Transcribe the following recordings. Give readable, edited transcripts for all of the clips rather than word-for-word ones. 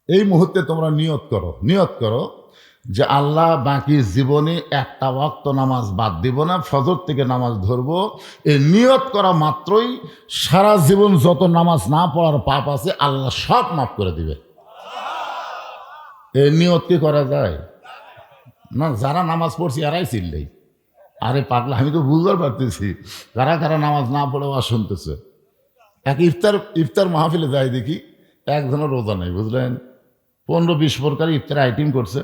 এই মুহূর্তে তোমরা নিয়ত করো যে আল্লাহ বাকি জীবনে একটা ওয়াক্ত নামাজ বাদ দিব না, ফজর থেকে নামাজ ধরবো। এই নিয়ত করা মাত্রই সারা জীবন যত নামাজ না পড়ার পাপ আছে আল্লাহ সব মাফ করে দিবে। এই নিয়ত কি করা যায় না? যারা নামাজ পড়ছি এরাই চিল্লেই, আরে পাগলা, আমি তো বুঝতে পারতেছি কারা কারা নামাজ না পড়ে আর শুনতেছে। এক ইফতার মাহফিলে যাই দেখি একজনের রোজা নেই, বুঝলেন, 15-20 প্রকার ইফতার আইটেম করছে।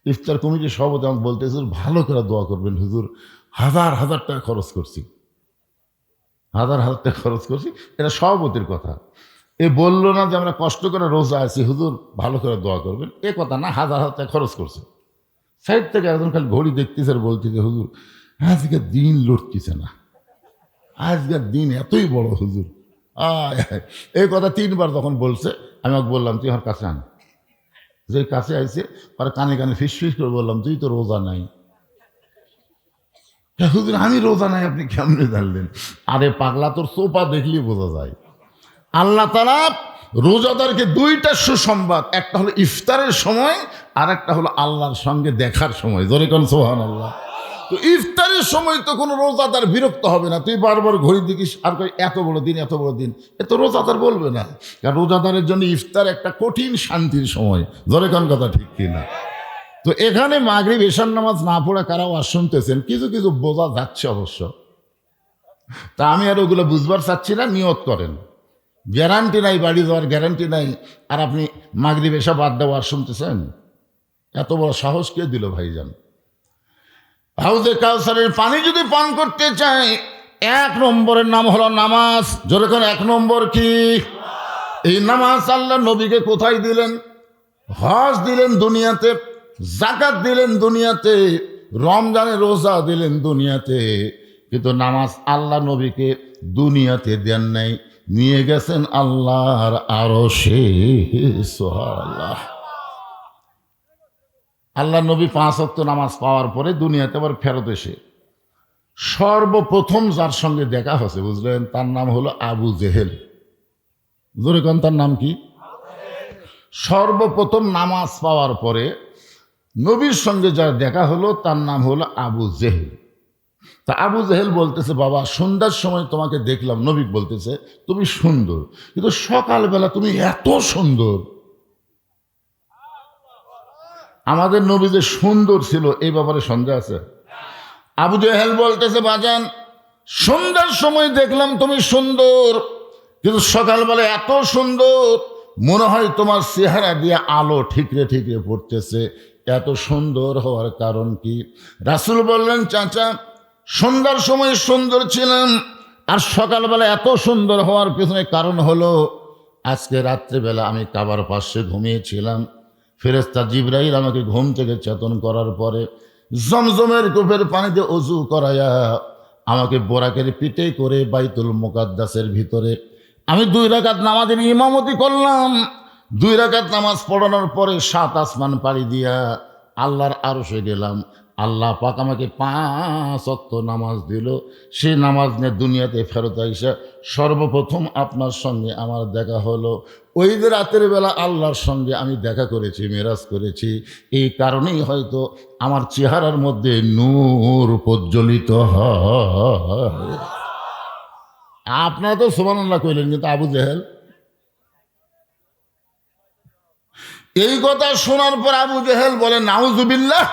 ইফতার কমিটির সভাপতি আমাকে বলতেছে, ভালো করে দোয়া করবেন হুজুর, হাজার হাজার টাকা খরচ করছি, হাজার হাজার টাকা খরচ করছি। এটা সভাপতির কথা। এ বললো না যে আমরা কষ্ট করে রোজা আছি, হুজুর ভালো করে দোয়া করবেন, এ কথা না, হাজার হাজার টাকা খরচ করছে। সাইড থেকে একজন খালি ঘড়ি দেখতেছে আর বলতেছে, হুজুর আজকে দিন লড়তেছে না, আজকের দিন এতই বড় হুজুর। এই কথা 3বার যখন বলছে, আমি ওকে বললাম তুই আমার কাছে আন। যে কাছে আইছে আর কানে কানে ফিস করে বললাম, তুই তো রোজা নাই। হুজুর আমি রোজা নাই, আপনি কেমনে জানলেন? আরে পাগলা, তোর সোপা দেখলেই বোঝা যায়। আল্লাহ তাআলা রোজাদারকে 2টা সুসংবাদ, একটা হলো ইফতারের সময় আর একটা হলো আল্লাহর সঙ্গে দেখার সময়। জোরে কোন সুবহানাল্লাহ। তো ইফতারের সময় তো কোনো রোজাদার বিরক্ত হবে না। তুই বারবার ঘড়ি দেখিস আর কই এত বড় দিন, এত বড় দিন, এ তো রোজাদার বলবে না। কারণ রোজাদারের জন্য ইফতার একটা কঠিন শান্তির সময়। জোরে কোন কথা ঠিক কিনা? তো এখানে মাগরিব এশার নামাজ না পড়ে কারা ওয়াজ শুনতেছেন, কিছু কিছু বোঝা যাচ্ছে অবশ্য। তা আমি আর ওগুলো বুঝবার চাচ্ছি না। নিয়ত করেন, গ্যারান্টি নাই বাড়ি যাওয়ার, গ্যারান্টি নাই। আর আপনি মাগরিব এশা বাদ দেওয়ার শুনতেছেন? এত বড় সাহস কে দিল ভাইজান? হাউজে কাউসারের পানি যদি পান করতে চাই, 1 নম্বরের নাম হলো নামাজ। জোরে কোন 1 নম্বর কি? এই নামাজ আল্লাহ নবীকে কোথায় দিলেন? হজ দিলেন দুনিয়াতে, যাকাত দিলেন দুনিয়াতে, রমজানে রোজা দিলেন দুনিয়াতে, কিন্তু নামাজ আল্লাহ নবীকে দুনিয়াতে দেন নাই, নিয়ে গেছেন আল্লাহর আরশে। সুবহানাল্লাহ। আল্লাহ নবী 5 ওয়াক্ত নামাজ পাওয়ার পরে দুনিয়াতে আবার ফেরত এসে সর্বপ্রথম যার সঙ্গে দেখা হয়েছে, বুঝলেন, তার নাম হলো আবু জেহেল। জোরে কোন তার নাম কি? সর্বপ্রথম নামাজ পাওয়ার পরে নবীর সঙ্গে যার দেখা হলো তার নাম হলো আবু জেহেল। তা আবু জেহেল বলতেছে, বাবা সন্ধ্যার সময় তোমাকে দেখলাম, নবী বলতেছে তুমি সুন্দর, কিন্তু সকালবেলা তুমি এত সুন্দর। আমাদের নবী যে সুন্দর ছিল এই ব্যাপারে সন্দেহ আছে? আবু জেহেল বলতেছে, বাজান সন্ধ্যার সময় দেখলাম তুমি সুন্দর, কিন্তু সকালবেলা এত সুন্দর, মনে হয় তোমার চেহারা দিয়ে আলো ঠিকরে ঠিকরে পড়তেছে। এত সুন্দর হওয়ার কারণ কি? রাসূল বললেন, চাচা সন্ধ্যার সময় সুন্দর ছিলাম, আর সকালবেলা এত সুন্দর হওয়ার পেছনে কারণ হলো আজকে রাত্রেবেলা আমি কাবার পাশে ঘুমিয়েছিলাম। ফেরেশতা জিবরাইল আমাকে ঘুম থেকে চেতন করার পরে জমজমের কূপের পানিতে ওযু করায়া আমাকে বোরাকের পিঠে করে বাইতুল মুকাদ্দাসের ভিতরে আমি 2 রাকাত নামাজের ইমামতি করলাম। 2 রাকাত নামাজ পড়ানোর পরে 7 আসমান পাড়ি দিয়া আল্লাহর আরশে গেলাম। আল্লাহ পাক আমাকে 5 ওয়াক্ত নামাজ দিল। সেই নামাজ নিয়ে দুনিয়াতে ফেরত আইসা সর্বপ্রথম আপনার সঙ্গে আমার দেখা হলো। ওই যে রাতের বেলা আল্লাহর সঙ্গে আমি দেখা করেছি, মেরাজ করেছি। এই কারণেই হয়তো আমার চেহারার মধ্যে নূর প্রজ্বলিত হয়। আপনারা তো সুবহানাল্লাহ কইলেন, কিন্তু আবু জেহেল এই কথা শোনার পর আবু জেহেল বলে, নাউজুবিল্লাহ,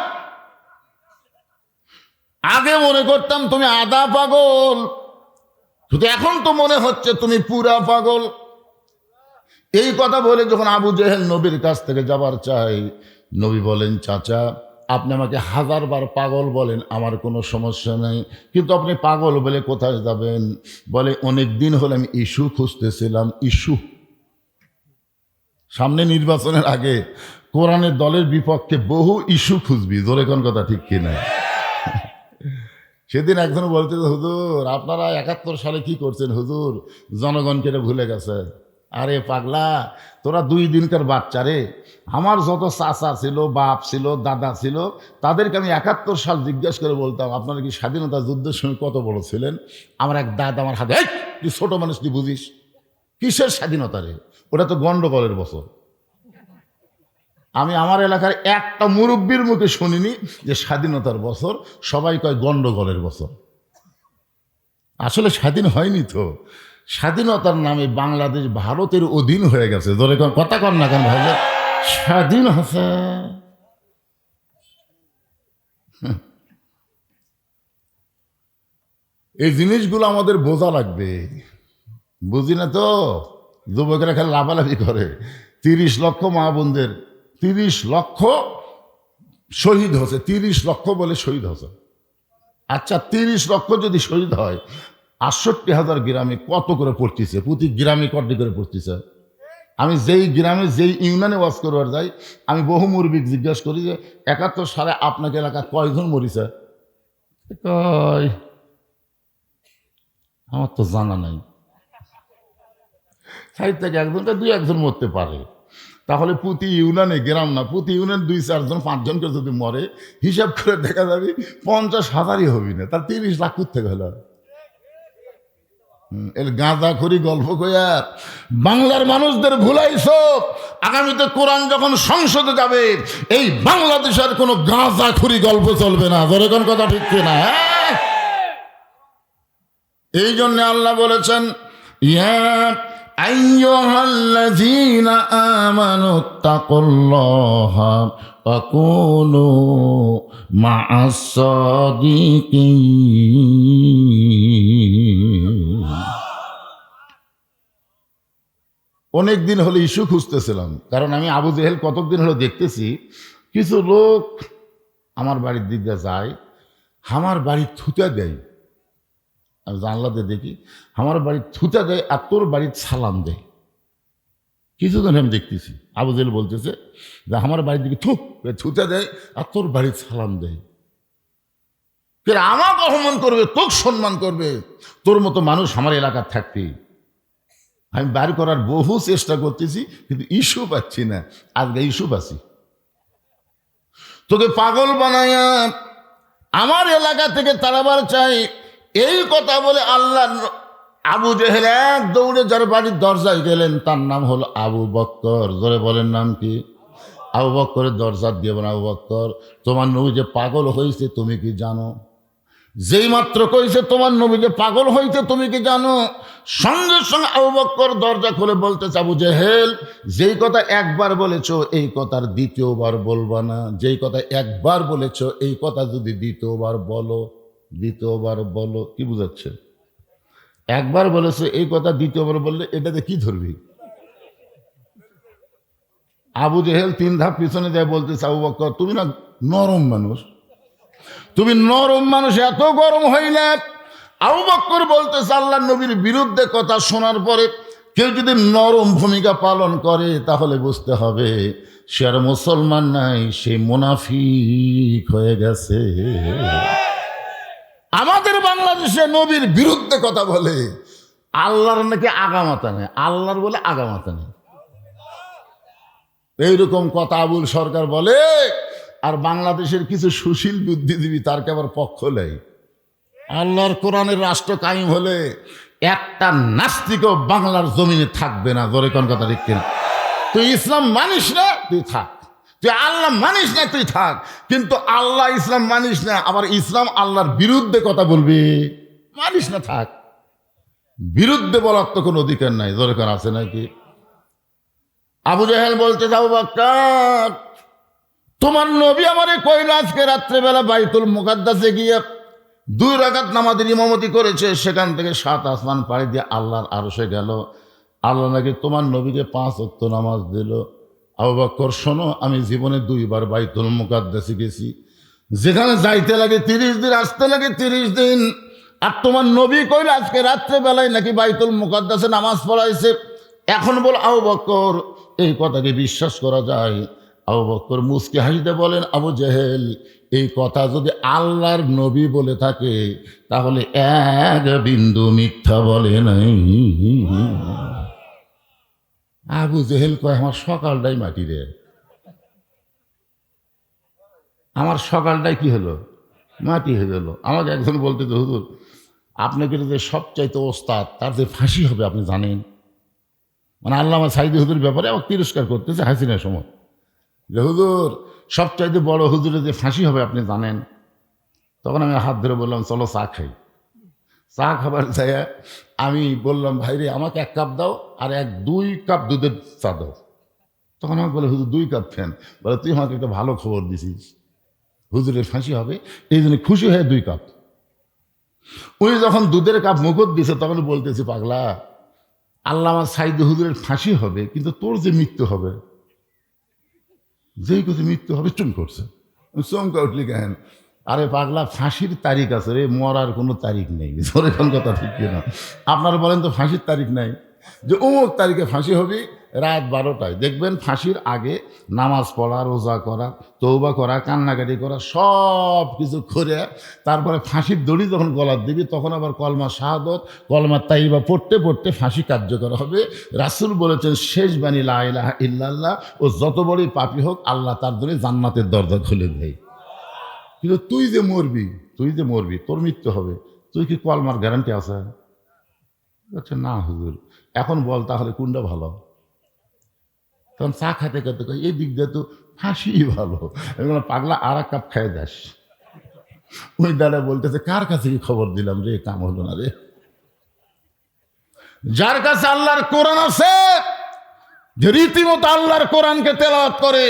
আগে মনে করতাম তুমি আধা পাগল, কিন্তু এখন তো মনে হচ্ছে তুমি পুরা পাগল। এই কথা বলে যখন আবু জেহেল নবীর কাছ থেকে যাবার চাই, নবী বলেন, চাচা আপনি আমাকে 1000 বার পাগল বলেন, আমার কোনো সমস্যা নেই, কিন্তু আপনি পাগল বলে কোথায় যাবেন? বলে, অনেক দিন হলে আমি ইস্যু খুঁজতেছিলাম। ইস্যু? সামনে নির্বাচনের আগে কোরআনের দলের বিপক্ষে বহু ইস্যু খুঁজবি। জোরে কোন কথা ঠিক কিনা? সেদিন একজন বলতে, হুজুর আপনারা 71 সালে কি করছেন হুজুর, জনগণকে এটা ভুলে গেছে। আরে পাগলা, তোরা 2 দিনকার বাচ্চা রে। আমার যত চাচা ছিল, বাপ ছিল, দাদা ছিল, তাদেরকে আমি 71 সাল জিজ্ঞেস করে বলতাম, আপনারা কি স্বাধীনতা যুদ্ধের সময় কত বড় ছিলেন? আমার এক দাদা আমার হাতে, তুই ছোট মানুষ, তুই বুঝিস কিসের স্বাধীনতা রে? ওটা তো গন্ডগোলের বছর। আমি আমার এলাকার একটা মুরব্বীর মুখে শুনিনি যে স্বাধীনতার বছর, সবাই কয় গন্ডগোলের বছর। আসলে স্বাধীন হয়নি তো, স্বাধীনতার নামে বাংলাদেশ ভারতের অধীন হয়ে গেছে। ধরে কথা কর না কেন ভাই, স্বাধীন হচ্ছে। এই জিনিসগুলো আমাদের বোঝা লাগবে, বুঝি না তো। যুবকেরা খালি লাফালাফি করে। 30 লক্ষ মা বোনদের 30 লক্ষ শহীদ হচ্ছে, 30 লক্ষ বলে শহীদ হচ্ছে। আচ্ছা 30 লক্ষ যদি শহীদ হয়, 68,000 গ্রামে কত করে পড়তেছে? প্রতি গ্রামে কত করে পড়তেছে? আমি যেই গ্রামে যেই ইউনিয়নে ওয়াজ করবার যাই, আমি বহু মুরব্বি জিজ্ঞাসা করি যে 71 সালে আপনাকে এলাকা কয়জন মরিছে? কয় আমার তো জানা নাই। সাইড থেকে একজনকে 2-1 মরতে পারে। তাহলে প্রতি ইউনিয়নে, গ্রাম না, প্রতি ইউনিয়ন 2-4 জন 5 জনকে যদি মরে, হিসাব করে দেখা যাবে 50,000ই হবি না, তার 30 লাখ থেকে হলো। এর গাঁজা খড়ি গল্প কইয়া বাংলার মানুষদের ভুলাইছো। আগামীতে কোরআন যখন সংসদে যাবে, এই বাংলাদেশের কোনো গাঁজা খড়ি গল্প চলবে না। ধরে কোন কথা ঠিক কিনা? হ্যাঁ, এই জন্য আল্লাহ বলেছেন, ইয়া আইয়ুহাল্লাযীনা আমানুত্তাকুল্লাহা ওয়া কুনু মা'আস সাদিকিন। অনেক দিন হলো ইস্যু খুঁজতেছিলাম, কারণ আমি আবু জেহেল কতদিন হলো দেখতেছি কিছু লোক আমার বাড়ির দিক দিয়ে যায়, আমার বাড়ি থুতা দেয়। আমি জানলাতে দেখি আমার বাড়ির থুতা দেয় আর তোর বাড়ির সালাম দেয়। কিছুদিন আমি দেখতেছি আবু জেহেল বলতেছে যে আমার বাড়ির দিকে থুতা দেয় আর তোর বাড়ির সালাম দেয়। আমাকে অপমান করবে, তোকে সম্মান করবে, তোর মতো মানুষ আমার এলাকার থাকতে। আমি বার করার বহু চেষ্টা করতেছি, কিন্তু ইস্যু পাচ্ছি না। আজকে ইস্যু পাচ্ছি। তোকে পাগল বানায়া আমার এলাকা থেকে তাড়াবার চাই, এই কথা বলে আল্লাহ আবু জেহেল এক দৌড়ে যার বাড়ির দরজায় গেলেন, তার নাম হলো আবু বক্কর। জোরে বলেন নাম কি? আবু বক্করের দরজা দিয়ে বলেন, আবু বক্কর তোমার নবী যে পাগল হয়েছে তুমি কি জানো? যেই মাত্র কইছে তোমার নবী যে পাগল হইতে তুমি কি জানো? সঙ্গে সঙ্গে আবু বক্কর দরজা খুলে বলতেছে, আবু জেহেল যেই কথা একবার বলেছো এই কথার দ্বিতীয়বার বলবা না। যেই কথা একবার বলেছো এই কথা যদি দ্বিতীয়বার বলো, দ্বিতীয়বার বলো। কি বুঝাচ্ছে? একবার বলেছো এই কথা দ্বিতীয়বার বললে এটাতে কি ধরবি? আবু জেহেল 3 ধাপ পিছনে যায় বলতেছে, আবু বক্কর তুমি না নরম মানুষ, তুমি নরম মানুষ, এত গরম হইলে। আবু বক্কর বলতেছে, আল্লাহর নবীর বিরুদ্ধে কথা শোনার পরে কেউ যদি নরম ভূমিকা পালন করে তাহলে বুঝতে হবে সে আর মুসলমান নাই, সে মুনাফিক হয়ে গেছে। আমাদের বাংলাদেশে নবীর বিরুদ্ধে কথা বলে, আল্লাহর নাকি আগামাতা নেই, আল্লাহর বলে আগামাতা নেই, এইরকম কথা আবুল সরকার বলে। আর বাংলাদেশের কিছু সুশীল বুদ্ধিজীবী তার আবার পক্ষ নেই। আল্লাহর কোরআনের রাষ্ট্র কায়েম হলে একটা নাস্তিকও বাংলার জমিনে থাকবে না। জোরে কোন কথা ঠিক কিনা? তুই ইসলাম মানিস না, তুই থাক। তুই আল্লাহ মানিস না, তুই থাক। কিন্তু আল্লাহ ইসলাম মানিস না, আবার ইসলাম আল্লাহর বিরুদ্ধে কথা বলবি, মানিস না, থাক। বিরুদ্ধে বলার তো কোনো অধিকার নাই। জোরে কোন আছে নাকি? আবু জেহেল বলতে, আবু বক্কর তোমার নবী আমারে কইল আজকে রাত্রেবেলা বাইতুল মুকাদ্দাসে গিয়ে 2 রাকাত নামাজের ইমামতি করেছে, সেখান থেকে 7 আসমান পাড়ি দিয়ে আল্লাহর আরশে গেল। আল্লাহ নাকি তোমার নবীকে 5 ওয়াক্ত নামাজ দিল। আবু বক্কর শোনো, আমি জীবনে 2 বার বাইতুল মুকাদ্দাসে গেছি, যেখানে যাইতে লাগে 30 দিন, আসতে লাগে 30 দিন। আর তোমার নবী কইল আজকে রাত্রেবেলায় নাকি বাইতুল মুকাদ্দাসে নামাজ পড়াইছে। এখন বল আবু বক্কর এই কথাকে বিশ্বাস করা যায়? আবু বক্কর মুচকি হাসিতে বলেন, আবু জেহেল এই কথা যদি আল্লাহর নবী বলে থাকে তাহলে 1 বিন্দু মিথ্যা বলে নাই। আবু জেহেল কয় আমার সকালটাই মাটি রে, আমার সকালটাই কি হলো? মাটি হয়ে গেল। আমাকে একজন বলতে, হুজুর আপনাকে যে সবচাইতে ওস্তাদ তার যে ফাঁসি হবে আপনি জানেন? মানে আল্লামা সাইদি হুজুর ব্যাপারে আমাকে তিরস্কার করতেছে হাসিনার সময়, যে হুজুর সবচাইতে বড় হুজুরের যে ফাঁসি হবে আপনি জানেন? তখন আমি হাত ধরে বললাম চলো চা খাই। চা খাবার চাই আমি বললাম ভাই রে আমাকে 1 কাপ দাও আর 2 কাপ দুধের চা দাও। তখন আমাকে বলে হুজুর 2 কাপ ফ্যান। বলে তুই আমাকে একটা ভালো খবর দিছিস, হুজুরের ফাঁসি হবে, এই জন্য খুশি হয়ে 2 কাপ। উনি যখন দুধের কাপ মুখত দিছে তখন বলতেছি পাগলা, আল্লামা সাইদ হুজুরের ফাঁসি হবে কিন্তু তোর যে মৃত্যু হবে, যেই কিছু মৃত্যু হবে চুন করছে। চমকা উঠলি কেন? আরে পাগলা ফাঁসির তারিখ আছে রে, মরার কোনো তারিখ নেই। এখন কথা ঠিক কিনা? আপনারা বলেন তো ফাঁসির তারিখ নাই, যে অমুক তারিখে ফাঁসি হবে রাত 12টায়। দেখবেন ফাঁসির আগে নামাজ পড়া, রোজা করা, তৌবা করা, কান্নাকাটি করা সব কিছু করে তারপরে ফাঁসির দড়ি যখন গলার দিবি তখন আবার কলমা শাহাদত, কলমা তাইবা পড়তে পড়তে ফাঁসি কার্যকর হবে। রাসূল বলেছেন শেষ বাণী লা ইলাহা ইল্লাল্লাহ, ও যত বড়ই পাপী হোক আল্লাহ তার জন্য জান্নাতের দরজা খুলে দেয়। কিন্তু তুই যে মরবি তোর মৃত্যু হবে, তুই কি কলমার গ্যারান্টি আছে? আচ্ছা না হুজুর, এখন বল তাহলে কোনটা ভালো? তখন চা খাইতে খাইতে কই এই দিক দিয়ে তো ফাঁসি ভালো। এগুলো পাগলা আর 1 কাপ খাই যাস। ওই দাদা বলতেছে কার কাছে কি খবর দিলাম রে, কাম হলো না রে। যার কাছে আল্লাহর কোরআন আছে, যে রীতিমতো আল্লাহর কোরআনকে তেলাওয়াত করে,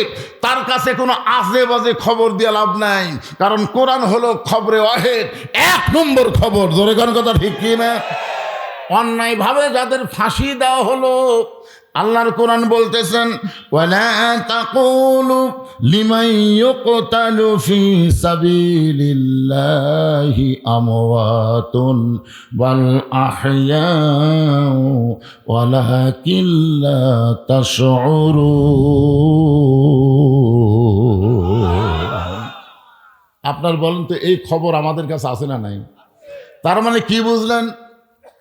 তার কাছে কোনো আজে বাজে খবর দিয়ে লাভ নাই। কারণ কোরআন হলো খবরে ওয়াহিদ, 1 নম্বর খবর। জোরে কোন কথা ঠিক কি না? অন্যায়ভাবে যাদের ফাঁসি দেওয়া হলো, আল্লাহর কোরআন বলতেছেন ওয়ালা তাকুলু লিমান ইউকতালু ফি সাবিলিল্লাহি আমওয়াতুন বাল আহইয়াউ ওয়ালাকিন লা তাশউরুন। আপনার বলেন তো এই খবর আমাদের কাছে আছে না নাই? তার মানে কি বুঝলেন?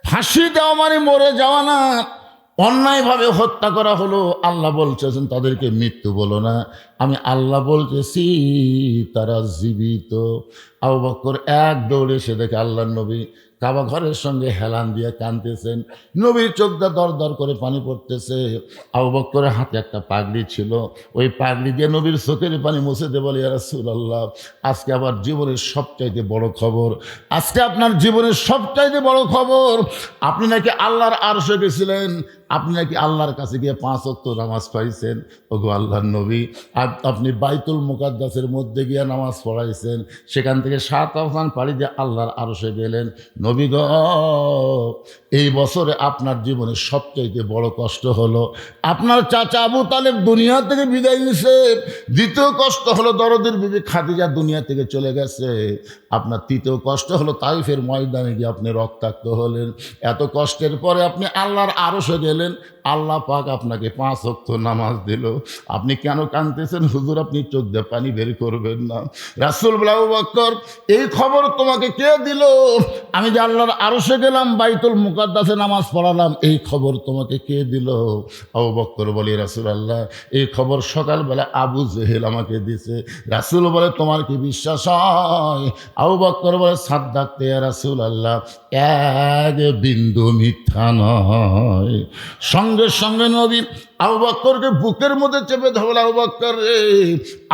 ফাঁসি দেওয়া মানে মরে যাওয়া না, অন্যায়ভাবে হত্যা করা হলো। আল্লাহ বলতেছেন তাদেরকে মৃত্যু বলো না, আমি আল্লাহ বলতেছি তারা জীবিত। আবু বকর এক দৌড়ে এসে দেখে আল্লাহর নবী কাবা ঘরের সঙ্গে হেলান দিয়ে কাঁদতেছেন, নবীর চোখ দিয়ে দর দর করে পানি পড়তেছে। আবু বকরের হাতে একটা পাগড়ি ছিল, ওই পাগড়ি দিয়ে নবীর চোখের পানি মুছে দিয়ে বলে ইয়া রাসূলুল্লাহ, আজকে আবার জীবনের সবচাইতে বড় খবর, আজকে আপনার জীবনের সবচাইতে বড় খবর, আপনি নাকি আল্লাহর আরশে গেছিলেন, আপনি নাকি আল্লাহর কাছে গিয়ে 5 ওয়াক্ত নামাজ পাইছেন। ওগো আল্লাহর নবী, আপনি বাইতুল মুকাদ্দাসের মধ্যে গিয়ে নামাজ পড়াইছেন, সেখান থেকে 7 আসমান পাড়ি দিয়ে আল্লাহর আরশে গেলেন। নবী গো, এই বছরে আপনার জীবনে সবচাইতে বড় কষ্ট হলো আপনার চাচা আবু তালেব দুনিয়া থেকে বিদায় নিছে, দ্বিতীয় কষ্ট হলো দরদের বিবি খাদিজা দুনিয়া থেকে চলে গেছে, আপনার তৃতীয় কষ্ট হলো তাইফের ময়দানে গিয়ে আপনি রক্তাক্ত হলেন। এত কষ্টের পরে আপনি আল্লাহর আরশে গেলেন, আল্লাহ পাক আপনাকে 5 ওয়াক্ত নামাজ দিল। আপনি কেন কাঁদতেছেন হুজুর? আপনি চোখ দিয়ে পানি বের করবেন না। রাসূল বলে আবু বকর, এই খবর তোমাকে কে দিল? আমি যে আল্লাহর আরশে গেলাম, বাইতুল মুকাদ্দাসে নামাজ পড়ালাম, এই খবর তোমাকে কে দিল? আবু বকর বলে রাসূলুল্লাহ, এই খবর সকালবেলা আবু জেহেল আমাকে দিছে। রাসূল বলে তোমার কি বিশ্বাস হয়? আবু বকর বলে সাদ্দাকতে ইয়া রাসূলুল্লাহ, 1 বিন্দু মিথ্যা নয়। সঙ্গে সঙ্গে নবী আবু বকরকে বুকের মধ্যে চেপে ধরল, আবু বকর রে,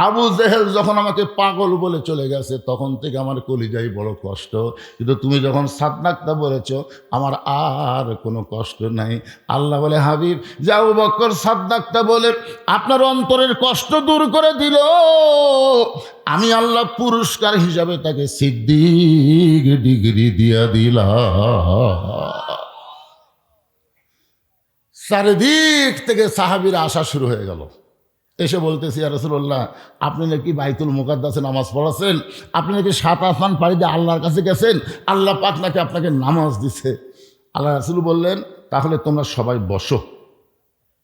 আবু জেহেল যখন আমাকে পাগল বলে চলে গেছে তখন থেকে আমার কলিজায় বড় কষ্ট, কিন্তু তুমি যখন সাদ্দাকতা বলেছ আমার আর কোনো কষ্ট নাই। আল্লাহ বলে হাবিব, যে আবু বকর সাদ্দাকতা বলে আপনার অন্তরের কষ্ট দূর করে দিল, আমি আল্লাহ পুরস্কার হিসাবে তাকে সিদ্দিক ডিগ্রি দিয়া দিলাম। চারিদিক থেকে সাহাবীরা আসা শুরু হয়ে গেল, এসে বলতেছি ইয়া রাসূলুল্লাহ, আপনি নাকি বাইতুল মুকাদ্দাসে নামাজ পড়াছেন, আপনি নাকি 7 আসমান পাড়ি দিয়ে আল্লাহর কাছে গেছেন, আল্লাহ পাক নাকি আপনাকে নামাজ দিছে। আল্লাহ রাসূল বললেন তাহলে তোমরা সবাই বসো।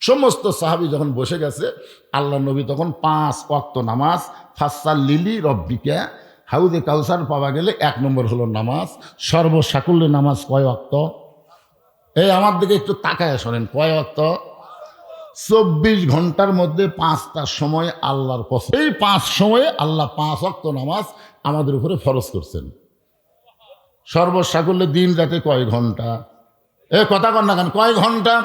সমস্ত সাহাবী যখন বসে গেছে, আল্লাহ নবী তখন 5 ওয়াক্ত নামাজ, ফাসাল্লিলি রব্বিকা, হাউজে কাউসার পাওয়া গেলে 1 নম্বর হলো নামাজ। সর্বসাকুল্যে নামাজ কয় ওয়াক্ত? এই আমার দিকে একটু তাকায় শোনেন, কয় ওয়াক্ত? 24 ঘন্টার মধ্যে 5টা সময় আল্লাহর পছন্দ, এই 5 সময়ে আল্লাহ 5 ওয়াক্ত নামাজ আমাদের উপরে ফরজ করছেন। সর্বসাকুল্যে দিন রাতে কয় ঘন্টা? কথা কন না কেন, কয় ঘন্টা?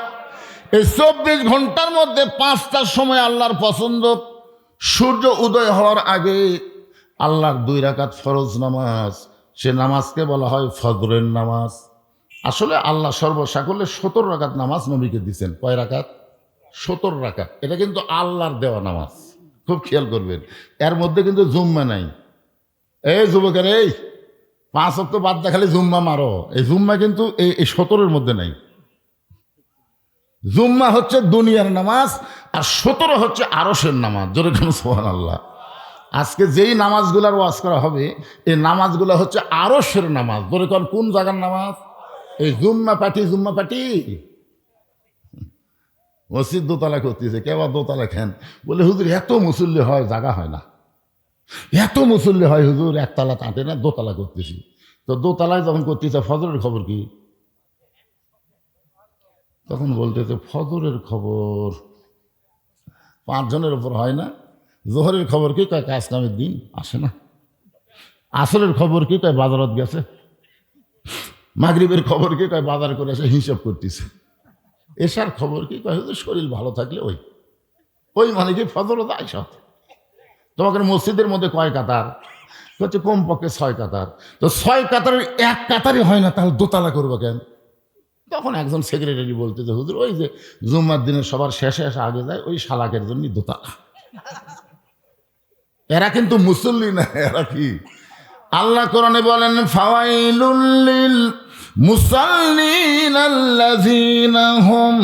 এই 24 ঘন্টার মধ্যে 5টা সময় আল্লাহর পছন্দ। সূর্য উদয় হওয়ার আগে আল্লাহর 2 রাকাত ফরজ নামাজ, সে নামাজকে বলা হয় ফজরের নামাজ। আসলে আল্লাহ সর্বসাকল্যে 17 রাকাত নামাজ নবীকে দিচ্ছেন। কয় রাকাত? 17 রাকাত। এটা কিন্তু আল্লাহর দেওয়া নামাজ, খুব খেয়াল করবেন। এর মধ্যে কিন্তু জুম্মা নাই। এই যুবকের, এই 5 ওয়াক্ত বাদ দেখালে জুম্মা মারো, এই জুম্মা কিন্তু এই 17-এর মধ্যে নাই। জুম্মা হচ্ছে দুনিয়ার নামাজ, আর 17 হচ্ছে আরশের নামাজ। জোরে কেন সুবহানাল্লাহ। আজকে যেই নামাজগুলার ওয়াজ করা হবে, এই নামাজগুলো হচ্ছে আরশের নামাজ। জোরে কোন, কোন জায়গার নামাজ? এই জুম্মা পাটি মসজিদ দোতলা করতেছে, কেউ দোতলা খান বলে হুজুর এত মুসল্লি হয়, জায়গা হয় না। এত মুসল্লি হয় হুজুর, একতলা টাঁটে না, দোতলা করতেছি। তো দোতলায় যখন করতেছে ফজরের খবর কি? তখন বলতেছে ফজরের খবর 5 জনের উপর হয় না। জোহরের খবর কি? কয় কাজ কামের দিন আসে না। আসরের খবর কি? কয় বাজারত গেছে। মাগরিবের খবর কি? কয় বাজার করে এসে হিসাব করতেছে। এশার খবর কি? কয় হুজুর শরীর ভালো থাকলে ওই মানে কি ফজর যায় সব। তোমাকে মসজিদের মধ্যে কয় কাতার? হচ্ছে কমপক্ষে 6 কাতার। তো 6 কাতারের 1 কাতারই হয় না, তাহলে দোতলা করবো কেন? তখন একজন সেক্রেটারি বলতে যে হুজুর ওই যে জুম্মার দিনে সবার শেষে এসে আগে যায়, ওই শালাকের জন্য দোতলা। এরা কিন্তু মুসল্লি না, এরা কি? আল্লাহ কোরআনে বলেন ফাওয়াইলুল লিল মুসাল্লিন আল্লাযীনা হুম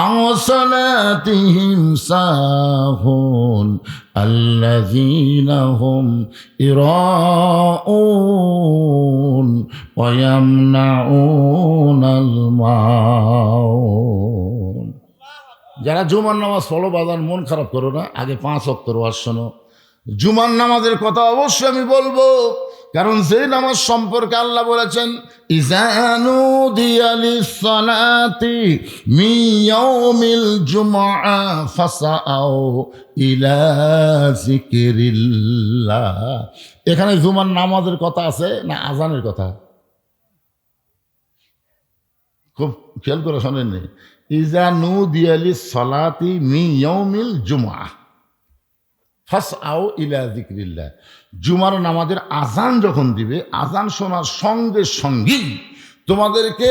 আন সালাতিহিম সাহুন আল্লাযীনা হুম ইরাউন ওয়া ইয়ামনাউনাল মাউন। যারা জুমার নামাজ পড়ো বাজার, মন খারাপ করো না, আগে 5 ওয়াক্ত ওয়াজ শোনো। জুমার নামাজের কথা অবশ্যই আমি বলবো, কারণ সেই নামাজ সম্পর্কে আল্লাহ বলেছেন ইযা নুদিয়া লিস-সালাতি মিন ইয়াউমিল জুমআ ফাসআউ ইলা যিকরিল্লাহ। এখানে জুমার নামাজের কথা আছে না আজানের কথা? খুব খেয়াল করে শোনেননি। ইযা নুদিয়া লিস-সালাতি মিন ইয়াউমিল জুমআ ফাসআউ ইলা যিকরিল্লাহ। জুমার নামাজের আজান যখন দিবে, আজান শোনার সঙ্গে সঙ্গেই তোমাদেরকে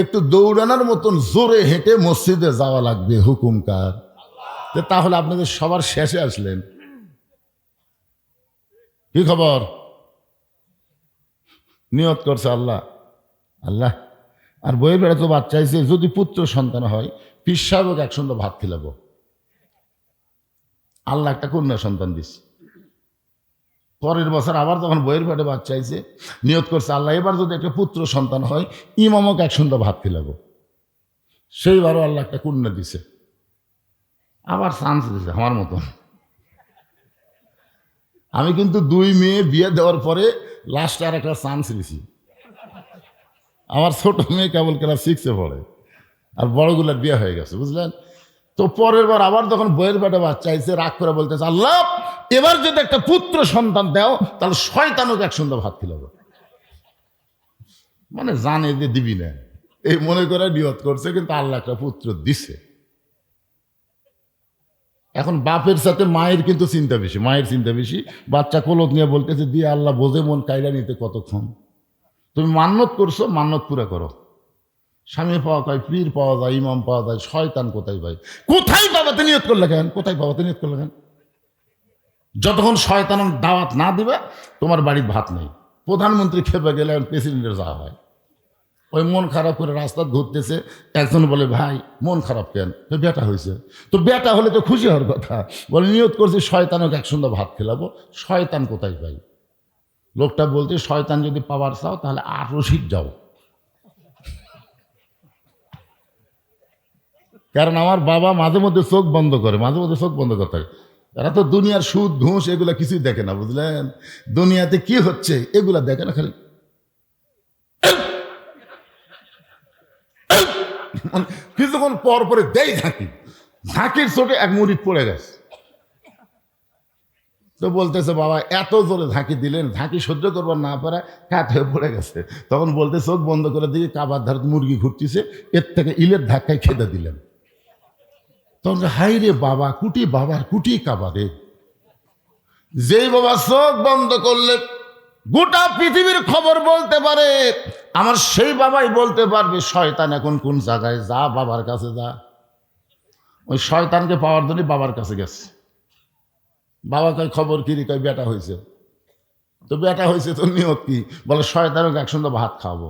একটু দৌড়ানোর মতন জোরে হেঁটে মসজিদে যাওয়া লাগবে। হুকুম কার? তাহলে আপনাদের সবার শেষে আসলেন, কি খবর? নিয়ত করছে আল্লাহ আল্লাহ, আর বইয়ের বেড়া তো বাচ্চা হয়েছে, যদি পুত্র সন্তান হয় পীর সাহেবকে একসঙ্গে ভাত খিলাবো। আল্লাহ একটা কন্যা সন্তান দিচ্ছে। পরের বছর আবার যখন বইয়ের পেটে বাচ্চা আইছে, নিয়ত করছে আল্লাহ এবার যদি একটা পুত্র সন্তান হয় ইমামকে একসঙ্গে ভাত খিলাবো। সেইবারও আল্লাহ একটা কন্যা দিছে, আবার চান্স দিছে আমার মতন। আমি কিন্তু 2 মেয়ে বিয়ে দেওয়ার পরে লাস্টে আর একটা চান্স দিছি। আমার ছোট মেয়ে কেবল ক্লাস 6-এ পড়ে, আর বড়গুলার বিয়ে হয়ে গেছে, বুঝলেন? তো পরের বার আবার যখন বইয়ের পেটে বাচ্চা আইছে, রাগ করে বলতেছে আল্লাহ এবার যদি একটা পুত্র সন্তান দাও তাহলে শয়তানকে একসঙ্গে ভাত খিলাবো। মানে জানে যে দিবি না, এই মনে করে নিয়ত করছে, কিন্তু আল্লাহ একটা পুত্র দিছে। এখন বাপের সাথে মায়ের কিন্তু চিন্তা বেশি, মায়ের চিন্তা বেশি। বাচ্চা কোলক নিয়ে বলতেছে দিয়ে আল্লাহ বোঝে মন কাইলা নিতে কতক্ষণ। তুমি মান্নত করছো, মান্নত পুরা করো। স্বামী পাওয়া যায়, পীর পাওয়া যায়, ইমাম পাওয়া যায়, শয়তান কোথায় ভাই? কোথায় পাবাতে নিয়ত করলে কেন? কোথায় পাবাতে নিয়ত করলে কেন? যতক্ষণ শয়তান দাওয়াত না দিবে তোমার বাড়ির ভাত নেই। প্রধানমন্ত্রী খেপে গেলে প্রেসিডেন্টের যাওয়া হয়। ওই মন খারাপ করে রাস্তা ঘুরতেছে, একজন বলে ভাই মন খারাপ কেন? তো বেটা হয়েছে। তো বেটা হলে তো খুশি হওয়ার কথা। বলে নিয়ত করছি শয়তানকে একসঙ্গে ভাত খেলাবো। শয়তান কোথায় ভাই? লোকটা বলতে শয়তান যদি পাওয়ার চাও তাহলে 8 রশিদ যাও। কারণ আমার বাবা মাঝে মধ্যে চোখ বন্ধ করে, মাঝে মধ্যে চোখ বন্ধ করতে হয়। এরা তো দুনিয়ার সুদ ঘুষ এগুলা কিছুই দেখে না, বুঝলেন? দুনিয়াতে কি হচ্ছে এগুলা দেখে না, খালি কিছুক্ষণ পর পরে দেই ঝাঁকি, ঝাঁকির চোটে এক মুড়ি পড়ে গেছে। তো বলতেছে বাবা এত জোরে ঝাঁকি দিলেন, ঝাঁকি সহ্য করবার না পারে কাত হয়ে পড়ে গেছে। তখন বলতে চোখ বন্ধ করে দিয়ে কাবার ধারে মুরগি ঘুরতেছে, এর থেকে ইলের ধাক্কায় খেতে দিলেন। তখন হাই রে বাবা কুটি, বাবার কুটি কাবারে। যেই বাবা চোখ বন্ধ করলে গোটা পৃথিবীর খবর বলতে পারে, আমার সেই বাবাই বলতে পারবে শয়তান এখন কোন জায়গায়, যা বাবার কাছে যা। ওই শয়তানকে পাওয়ার জন্য বাবার কাছে গেছে। বাবা কয় খবর কি রে? কয় বেটা হয়েছে। তো বেটা হয়েছে তো নিয়ত কি? বলে শয়তানকে একসঙ্গে ভাত খাওয়াবো।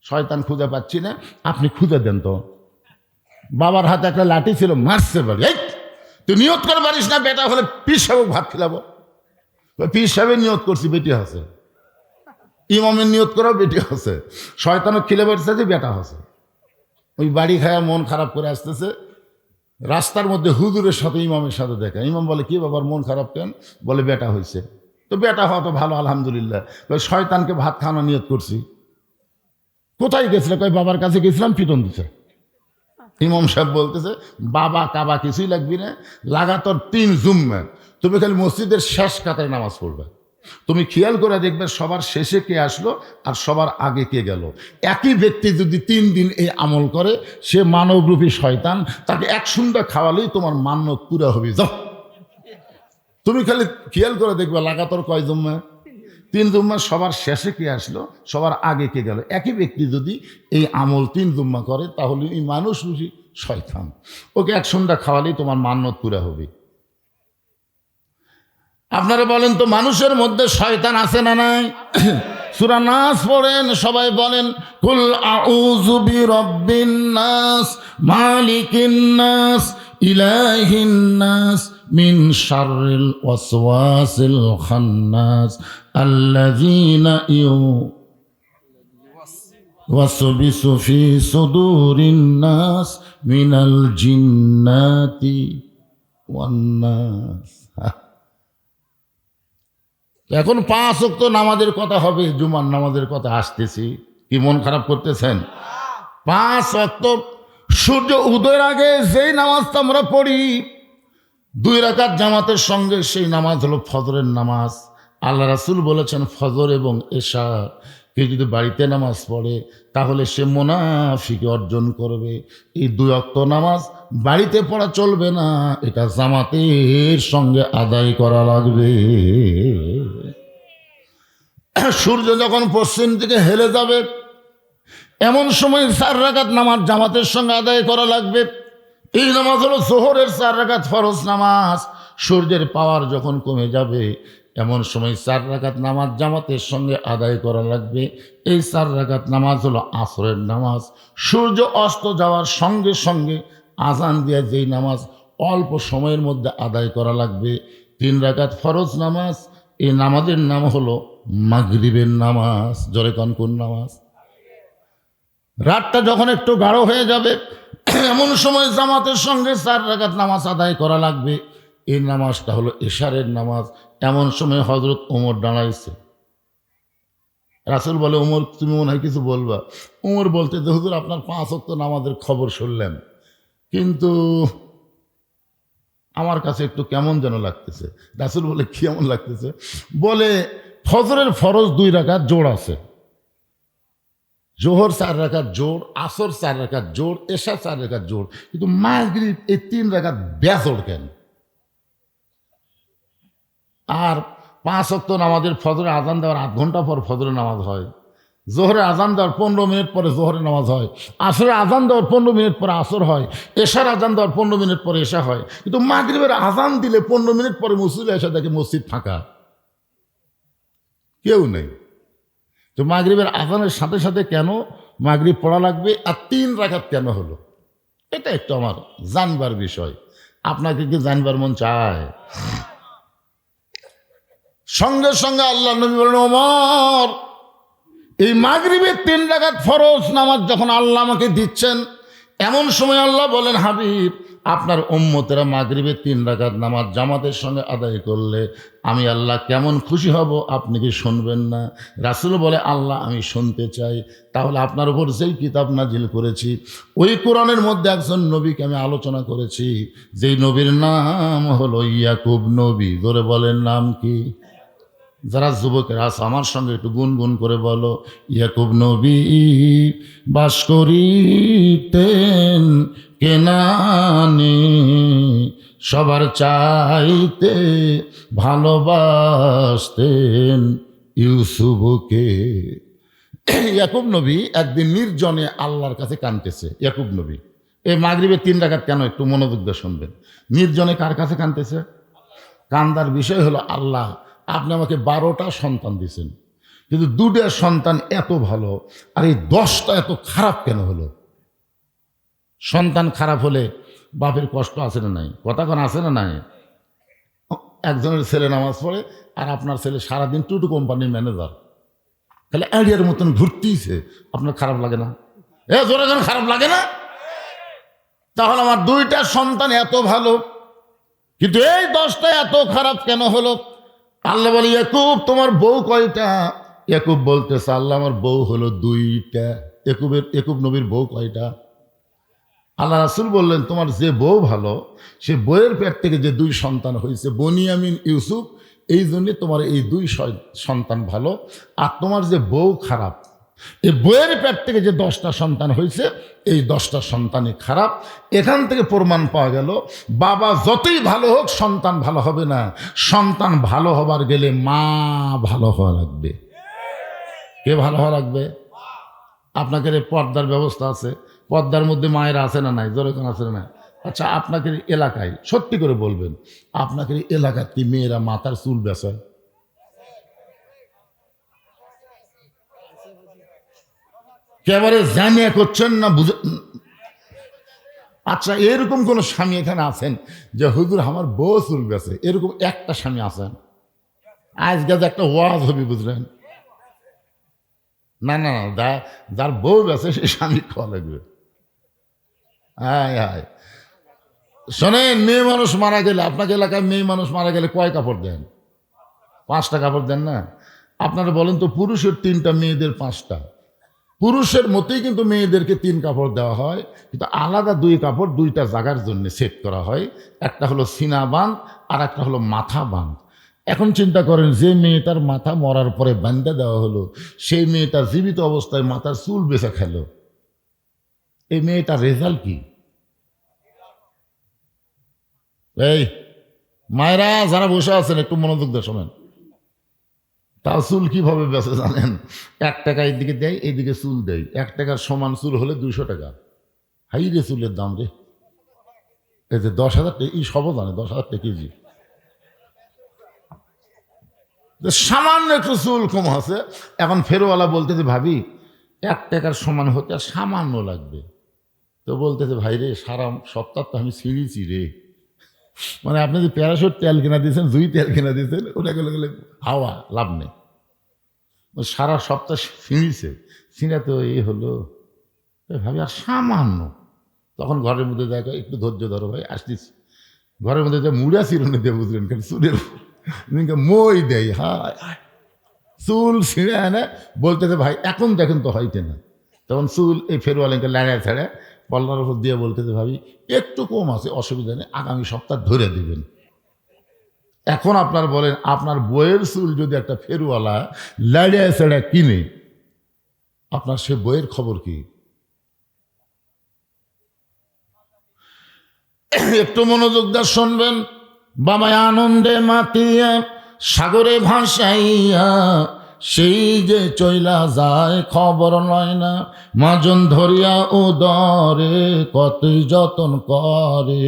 শয়তান খুঁজে পাচ্ছি না, আপনি খুঁজে দেন তো। বাবার হাতে একটা লাঠি ছিল, মারছে বলে, এই তুই নিয়ত করে পারিস না বেটা হলে পীর সাহেব ভাত খিলাবো। পীর সাহেবের নিয়ত করছি বেটি আছে, ইমামের নিয়ত করাও বেটি আছে, শয়তানও খিলে বেড়েছে যে বেটা আছে। ওই বাড়ি খায়া মন খারাপ করে আসতেছে, রাস্তার মধ্যে হুজুরের সাথে ইমামের সাথে দেখা। ইমাম বলে কি বাবার মন খারাপ কেন? বলে বেটা হয়েছে। তো বেটা হওয়া তো ভালো, আলহামদুলিল্লাহ। শয়তানকে ভাত খাওয়ানো নিয়ত করছি। কোথায় গেছিলে? কয় বাবার কাছে গেছিলাম, পিটন দিছে। ইমাম সাহেব বলতেছে বাবা কাবা কিছুই লাগবি না, লাগাতার 3 জুম্মা তুমি খালি মসজিদের শেষ কাতারে নামাজ পড়বে। তুমি খেয়াল করে দেখবে সবার শেষে কে আসলো আর সবার আগে কে গেল। একই ব্যক্তি যদি 3 দিন এই আমল করে, সে মানবরূপী শয়তান, তাকে এক সন্ধ্যা খাওয়ালেই তোমার মান্যত পুরা হবে। যাও তুমি খালি খেয়াল করে দেখবে লাগাতার কয় জুম্মা? 3 জুম্মা। সবার শেষে কে আসলো, সবার আগে কে গেল। একই ব্যক্তি যদি এই আমল 3 জুম্মা করে, তাহলে এই মানুষরূপী শয়তান, ওকে এক সন্ধ্যা খাওয়ালেই তোমার মান্যত পুরা হবে। আপনারা বলেন তো মানুষের মধ্যে শয়তান আছে না নাই? সূরা নাস পড়েন, সবাই বলেন কুল আউযু বিরাব্বিন নাস মালিকিন নাস ইলাহিন নাস মিন শাররিল ওয়াসওয়াসিল খান্নাস আল্লাযীনা ইউওয়াসবিসু ফি সুদুরিন নাস মিনাল জিন্নাতি ওয়ান নাস। এখন 5 ওয়াক্ত নামাজের কথা হবে, জুমার নামাজের কথা আসতেছি। কি মন খারাপ করতেছেন? 5 ওয়াক্ত সূর্য উদয়ের আগে যেই নামাজটা আমরা পড়ি 2 রাকাত জামাতের সঙ্গে, সেই নামাজ হলো ফজরের নামাজ। আল্লাহ রাসূল বলেছেন ফজর এবং এশা কেউ যদি বাড়িতে নামাজ পড়ে তাহলে সে মুনাফিকি অর্জন করবে। এই 2 ওয়াক্ত নামাজ বাড়িতে পড়া চলবে না, এটা জামাতের সঙ্গে আদায় করা লাগবে। সূর্য যখন পশ্চিম দিকে হেলে যাবে এমন সময় 4 রাকাত নামাজ জামাতের সঙ্গে আদায় করা লাগবে। এই নামাজ হলো যোহরের 4 রাকাত ফরজ নামাজ। সূর্যের পাওয়ার যখন কমে যাবে এমন সময় 4 রাকাত নামাজ জামাতের সঙ্গে আদায় করা লাগবে। এই 4 রাকাত নামাজ হলো আসরের নামাজ। সূর্য অস্ত যাওয়ার সঙ্গে সঙ্গে আজান দিয়ে যেই নামাজ অল্প সময়ের মধ্যে আদায় করা লাগবে 3 রাকাত ফরজ নামাজ। এই নামাজের নাম হলো মাগরিবের নামাজ। জোরে কোন নামাজ? রাতটা যখন একটু গাঢ় হয়ে যাবে এমন সময় জামাতের সঙ্গে 4 রাকাত নামাজ আদায় করা লাগবে। এই নামাজটা হলো এশারের নামাজ। এমন সময় হযরত ওমর দাঁড়াইছে। রাসূল বলে ওমর তুমি মনে হয় কিছু বলবা। ওমর বলতে যে হুজুর আপনার 5 ওয়াক্ত নামাজের খবর শুনলেন, কিন্তু আমার কাছে একটু কেমন যেন লাগতেছে। রাসূল বলে কি এমন লাগতেছে? বলে ফজরের ফরজ 2 রাকাত জোড় আছে, জোহর 4 রাকাত জোড়, আসর 4 রাকাত জোড়, এশা 4 রাকাত জোড়, কিন্তু মাগরিব এই 3 রাকাত বেজোড় কেন? আর 5 ওয়াক্ত নামাজের ফজরে আজান দেওয়ার 8 ঘন্টা পর ফজরের নামাজ হয়, জোহরে আজান দেওয়ার 15 মিনিট পরে জোহরের নামাজ হয়, আসরে আজান দেওয়ার 15 মিনিট পরে আসর হয়, এশার আজান দেওয়ার 15 মিনিট পরে এশা হয়। কিন্তু মাগরিবের আজান দিলে 15 মিনিট পরে মুসল্লি এসে দেখে মসজিদ ফাঁকা, কেউ নেই। তো মাগরিবের আজানের সাথে সাথে কেন মাগরিব পড়া লাগবে আর 3 রাকাত কেন হলো? এটা একটু আমার জানবার বিষয়। আপনাকে কি জানবার মন চায়? সঙ্গে সঙ্গে আল্লাহ নবী বলেন ওমর এই মাগরিবের 3 রাকাত ফরজ নামাজ যখন আল্লাহ আমাকে দিচ্ছেন, এমন সময় আল্লাহ বলেন হাবিব আপনার উম্মতেরা মাগরিবের 3 রাকাত নামাজ জামাতের সঙ্গে আদায় করলে আমি আল্লাহ কেমন খুশি হব আপনি কি শুনবেন না? রাসূল বলে আল্লাহ আমি শুনতে চাই। তাহলে আপনার উপর যেই কিতাব নাজিল করেছি ওই কোরআনের মধ্যে একজন নবীকে আমি আলোচনা করেছি, যেই নবীর নাম হলো ইয়াকুব নবী। ধরে বলেন নাম কি? যারা যুবকেরা আছে আমার সঙ্গে একটু গুনগুন করে বলো, ইয়াকুব নবী বাস করিতেন কেনানে সবার চাইতে ভালোবাসতেন ইউসুফকে। ইয়াকুব নবী একদিন নির্জনে আল্লাহর কাছে কাঁদতেছে। ইয়াকুব নবী এই মাগরিবের 3 রাকাত কেন একটু মনোযোগ দিয়ে শুনবেন। নির্জনে কার কাছে কাঁদতেছে? কান্দার বিষয় হলো, আল্লাহ আপনি আমাকে 12টা সন্তান দিয়েছেন, কিন্তু 2টা সন্তান এত ভালো, আর এই 10টা এত খারাপ কেন হলো? সন্তান খারাপ হলে বাপের কষ্ট আছে না নাই? কথা কোন আছে না নাই? একজনের ছেলে নামাজ পড়ে আর আপনার ছেলে সারাদিন টুটু কোম্পানির ম্যানেজার, তাহলে আইডিয়ার মতন ঘুরতেইছে, আপনার খারাপ লাগে না? জোরে কেন খারাপ লাগে না? তাহলে আমার 2টা সন্তান এত ভালো, কিন্তু এই 10টা এত খারাপ কেন হলো? আল্লাহ বলে, ইয়াকুব তোমার বউ কয়টা? ইয়াকুব বলতেছে, আল্লাহ আমার বউ হলো 2টা। ইয়াকুব নবীর বউ কয়টা? আল্লাহ রাসূল বললেন, তোমার যে বউ ভালো, সে বউয়ের পেট থেকে যে 2 সন্তান হয়েছে, বনিয়ামিন ইউসুফ, এই জন্যে তোমার এই 2 সন্তান ভালো। আর তোমার যে বউ খারাপ, এই বউয়ের পেট থেকে যে 10টা সন্তান হয়েছে, এই 10টা সন্তানই খারাপ। এখান থেকে প্রমাণ পাওয়া গেল, বাবা যতই ভালো হোক সন্তান ভালো হবে না। সন্তান ভালো হবার গেলে মা ভালো হওয়া লাগবে। কে ভালো হওয়া লাগবে? আপনাকে পর্দার ব্যবস্থা আছে, পর্দার মধ্যে মায়েরা আছে না নাই? জোরে কোন আছে না নাই? আচ্ছা, আপনাকে এলাকায় সত্যি করে বলবেন, আপনাকে এলাকার কি মেয়েরা মাথার চুল বেচায়? একেবারে জানিয়া করছেন না বুঝে? আচ্ছা, এরকম কোন স্বামী এখানে আছেন যে হুজুর আমার বউ চুল বেচে? এরকম একটা স্বামী আছেন? আজকে একটা ওয়াজ হবে, বুঝলেন? না না না, যার বউ বেচে সে স্বামী খাওয়া লাগবে। হায় হায়, শোনেন, মেয়ে মানুষ মারা গেলে, আপনাকে এলাকায় মেয়ে মানুষ মারা গেলে কয় কাপড় দেন? 5টা কাপড় দেন না? আপনারা বলেন তো, পুরুষের 3টা, মেয়েদের 5টা। পুরুষের মতোই কিন্তু মেয়েদেরকে 3 কাপড় দেওয়া হয়, কিন্তু আলাদা 2 কাপড় 2টা জায়গার জন্য সেট করা হয়। একটা হলো সিনা বাঁধ, আর একটা হলো মাথা বাঁধ। এখন চিন্তা করেন, যে মেয়েটার মাথা মরার পরে বান্ধা দেওয়া হলো, সেই মেয়েটা জীবিত অবস্থায় মাথার চুল বেচা খেল, এই মেয়েটার রেজাল্ট কি? এই মায়েরা যারা বসে আছেন, একটু মনোযোগ দিয়ে শোনেন। তার চুল কিভাবে বেচে জানেন? 1 টাকা এইদিকে দেয়, এইদিকে চুল দেয়। 1 টাকার সমান চুল হলে 200 টাকা। হাই রে চুলের দাম রে! এই যে 10,000 টাকা, এই সব জানে 10,000 টাকা কেজি। সামান্য একটু চুল কম আছে, এখন ফেরোওয়ালা বলতেছে, ভাবি 1 টাকার সমান হতে আর সামান্য লাগবে। তো বলতেছে, ভাই রে, সারা সপ্তাহ তো আমি ছিঁড়িছি রে। মানে আপনি যে প্যারাশুট তেল কিনা দিয়েছেন, 2 তেল কিনা দিয়েছেন, ওটা গেলে হাওয়া, লাভ নেই। সারা সপ্তাহ ছিঁড়িছে, ছিঁড়া তো এই হলো। ভাবি আর সামান্য। তখন ঘরের মধ্যে যায়, একটু ধৈর্য ধরো ভাই, আসতেছি। ঘরের মধ্যে মুড়া চিরুনি দিয়ে, বুঝলেন, কেন চুলের মই দেয়। হায়, চুল ছিঁড়ে আনে, বলতেছে, ভাই এখন দেখেন তো হইতে না। তখন চুল এই ফেরওয়ালাকে লাড়ায় ছাড়ে পল্লার উপর দিয়ে বলতেছে, ভাবি একটু কম আছে, অসুবিধা নেই, আগামী সপ্তাহ ধরে দিবেন। এখন আপনার বলেন, আপনার বইয়ের চুল যদি একটা ফেরওয়ালা লাড়ায় ছাড়া কিনে, আপনার সে বইয়ের খবর কি? একটু মনোযোগ দিয়ে শুনবেন। বাবায় আনন্দে মাতিয়া সাগরে ভাসাইয়া, সেই যে চইলা যায় খবর লয় না। মাজন ধরিয়া উদরে কতই যতন করে,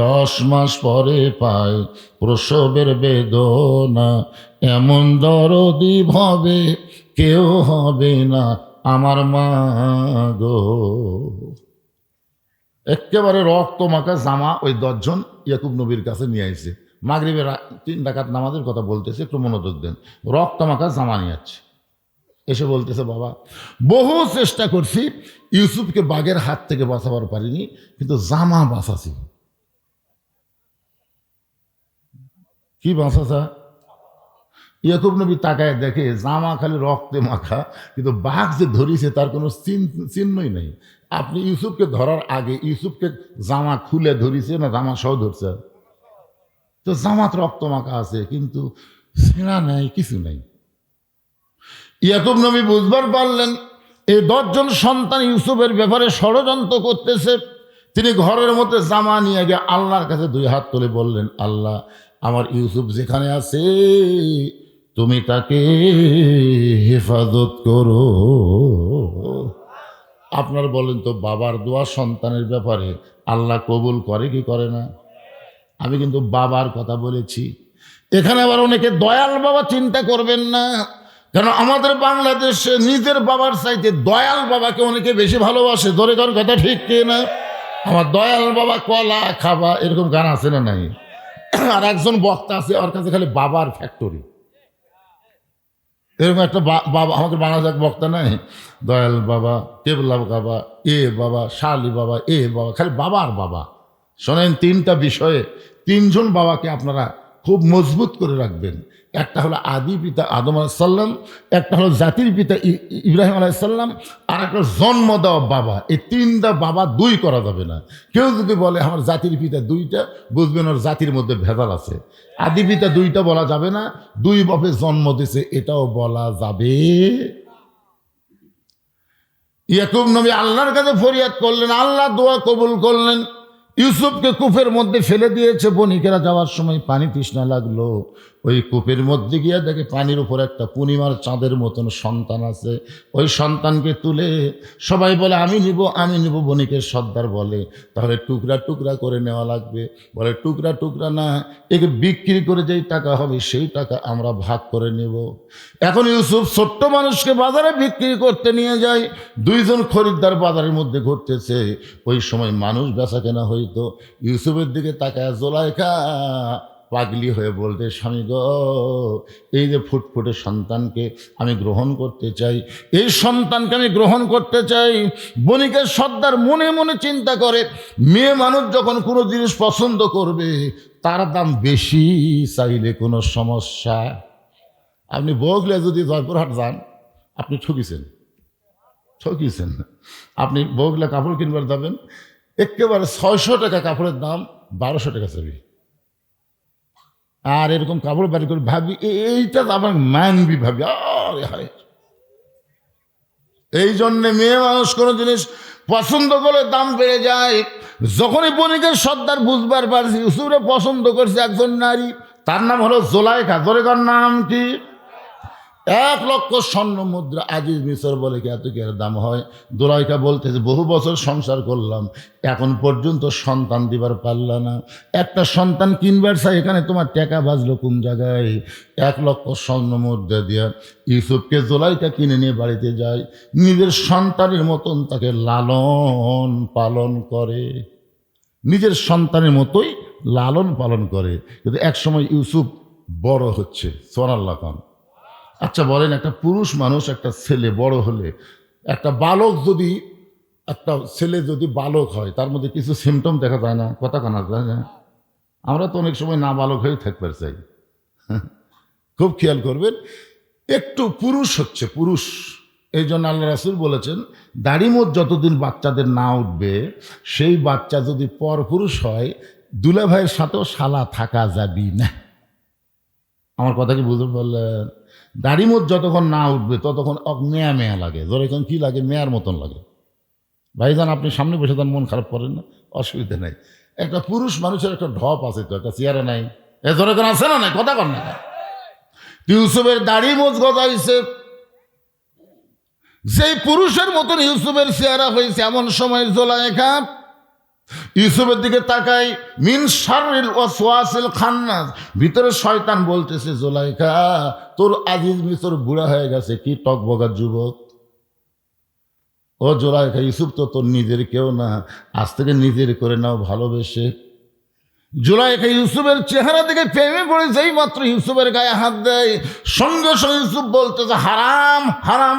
10 মাস পরে পায় প্রসবের বেদনা। এমন দরদি ভবে কেউ হবে না আমার মা গো। একেবারে রক্ত মাখা জামা ওই 10 জন ইয়াকুব নবীর কাছে নিয়ে আসছে। মাগরিবের 3 রাকাত নামাজের কথা বলতেছে, একটু মনোযোগ দেন। রক্ত মাখা জামা নিয়ে আসছে, এসে বলতেছে, বাবা বহু চেষ্টা করছি, ইউসুফকে বাঘের হাত থেকে বাঁচাবার পারিনি, কিন্তু জামা বাঁচাছি। কি বাঁচাছা? ইয়াকুব নবী তাকায় দেখে জামা খালি রক্তে মাখা, কিন্তু বাঘ যে ধরিছে তার কোনো চিহ্নই নেই। আপনি ইউসুফকে ধরার আগে ইউসুফকে জামা খুলে ধরিছে না জামা সহ ধরছে? তো জামাত রক্ত মাখা আছে, কিন্তু ছেঁড়া নেই, কিছু নেই। ইয়াকুব নবী বুঝবার পারলেন এই 10 জন সন্তান ইউসুফের ব্যাপারে ষড়যন্ত্র করতেছে। তিনি ঘরের মধ্যে জামা নিয়ে গিয়ে আল্লাহর কাছে 2 হাত তুলে বললেন, আল্লাহ, আমার ইউসুফ যেখানে আছে তুমি তাকে হেফাজত করো। আপনার বলেন তো, বাবার দোয়া সন্তানের ব্যাপারে আল্লাহ কবুল করে কি করে না? আমি কিন্তু বাবার কথা বলেছি। এখানে আবার অনেকে দয়াল বাবা চিন্তা করবেন না, কারণ আমাদের বাংলাদেশে নিজের বাবার চাইতে দয়াল বাবাকে অনেকে বেশি ভালোবাসে। ধরে কারণ কথা ঠিক কে না? আমার দয়াল বাবা কলা খাবা, এরকম গান আছে না নাই? আর একজন বক্তা আছে, ওর কাছে খালি বাবার ফ্যাক্টরি। এরকম একটা বাবা আমাদের বাংলাদেশ বক্তা নাই, দয়াল বাবা, কেবলা বাবা, বাবা, শালি বাবা, বাবা, খালি বাবার বাবা। শোনেন, 3টা বিষয়ে 3জন বাবাকে আপনারা খুব মজবুত করে রাখবেন। একটা হলো আদি পিতা আদম আলাইসাল্লাম, একটা হলো জাতির পিতা ইব্রাহিম আলাইসাল্লাম, আর একটা জন্ম দেওয়া বাবা। এই 3টা বাবা 2 করা যাবে না। কেউ যদি বলে আমার জাতির পিতা 2টা, বুঝবেন ওর জাতির মধ্যে ভেজাল আছে। আদি পিতা 2টা বলা যাবে না, 2 বাপে জন্ম দিয়েছে এটাও বলা যাবে। ইয়াকুব নবী আল্লাহর কাছে ফরিয়াদ করলেন, আল্লাহ দোয়া কবুল করলেন। ইউসুফকে কূপের মধ্যে ফেলে দিয়েছে। বণিকেরা যাওয়ার সময় পানি তৃষ্ণা লাগলো, ওই কূপের মধ্যে গিয়ে দেখে পানির উপর একটা পূর্ণিমার চাঁদের মতন সন্তান আছে। ওই সন্তানকে তুলে সবাই বলে আমি নিব, আমি নিব। বণিকের সর্দার বলে তাহলে টুকরা টুকরা করে নেওয়া লাগবে। বলে টুকরা টুকরা না, একে বিক্রি করে যেই টাকা হবে সেই টাকা আমরা ভাগ করে নেব। এখন ইউসুফ ছোট্ট মানুষকে বাজারে বিক্রি করতে নিয়ে যায়। 2 জন খরিদ্দার বাজারের মধ্যে ঘুরতেছে। ওই সময় মানুষ বেচা কেনা হইতো। ইউসুফের দিকে তাকায় জুলাইখা পাগলি হয়ে বলতে, স্বামী গো, এই যে ফুটফুটে সন্তানকে আমি গ্রহণ করতে চাই, এই সন্তানকে আমি গ্রহণ করতে চাই। বণিকের সর্দার মনে মনে চিন্তা করে, মেয়ে মানুষ যখন কোনো জিনিস পছন্দ করবে তার দাম বেশি চাইলে কোনো সমস্যা। আপনি বগলে যদি জয়পুরহাট যান, আপনি ঠকিছেন। আপনি বগলে কাপড় কিনবার যাবেন, একেবারে 600 টাকা কাপড়ের দাম 1200 টাকা চাবি। আর এরকম কাপড় বাড়ি করে ভাবি এইটা আমার মানবি, ভাবি আরে হায়। এই জন্যে মেয়ে মানুষ কোনো জিনিস পছন্দ করলে দাম বেড়ে যায়। যখনই বণিকের সর্দার বুঝবার পারছি ইউসুফরে পছন্দ করছে একজন নারী, তার নাম হলো জুলাইখা। জোরেকার নাম কি? 1 লক্ষ স্বর্ণ মুদ্রা। আজিজ মিসর বলে কি এত কি এর দাম হয়? জুলাইখা বলতেছে, বহু বছর সংসার করলাম, এখন পর্যন্ত সন্তান দিবার পারল না। একটা সন্তান কিনবার চাই, এখানে তোমার টাকা বাজলো কোন জায়গায়? 1 লক্ষ স্বর্ণ মুদ্রা দিয়া ইউসুফকে জুলাইখা কিনে নিয়ে বাড়িতে যায়। নিজের সন্তানের মতন তাকে লালন পালন করে, নিজের সন্তানের মতোই লালন পালন করে। কিন্তু এক সময় ইউসুফ বড় হচ্ছে। সুবহানাল্লাহ খান। আচ্ছা বলেন, একটা পুরুষ মানুষ একটা ছেলে বড় হলে, একটা বালক যদি, একটা ছেলে যদি বালক হয়, তার মধ্যে কিছু সিমটম দেখা যায় না? কথা কানা যায় না? আমরা তো অনেক সময় না বালক হয়ে থাকতে চাই। খুব খেয়াল করবেন, একটু পুরুষ হচ্ছে পুরুষ। এই জন্য আল্লাহ রাসূল বলেছেন, দাড়িমোট যতদিন বাচ্চাদের না উঠবে, সেই বাচ্চা যদি পর পুরুষ হয়, দুলা ভাইয়ের সাথেও শালা থাকা যাবি না। আমার কথা কি বুঝতে পারলেন? দাড়িমোট যতক্ষণ না উঠবে ততক্ষণ মেয়া মেয়া লাগে। যখন কি লাগে? মেয়ার মতন লাগে। ভাইজান, আপনি সামনে বসে তার মন খারাপ করেন না, অসুবিধা নেই। একটা পুরুষ মানুষের একটা ঢপ আছে তো, একটা চেয়ারে নাই? যখন আছে না নাই? কথা কর না। ইউসুফের দাড়ি মোজ গজাইছে, যেই পুরুষের মতন ইউসুফের চেহারা হয়েছে। এমন সময় জুলাইখা ইউসুফের দিকে তাকাই, মিন শাররিল ওয়াসওয়াসিল খান্নাস, ভিতরে শয়তান বলতেছে, জুলাইখা তোর আজিজ মিসর বুড়া হয়ে গেছে, কি টকবগা যুবক। ও জুলাইখা, ইউসুফ তো তোর নিজের কেউ না, আজ থেকে নিজের করে নাও ভালোবেসে। জুলাইখা ইউসুফের চেহারা দিকে প্রেমে পড়ে যেই মাত্র ইউসুফের গায়ে হাত দেয়, সঙ্গে সঙ্গে ইউসুফ বলতেছে, হারাম হারাম।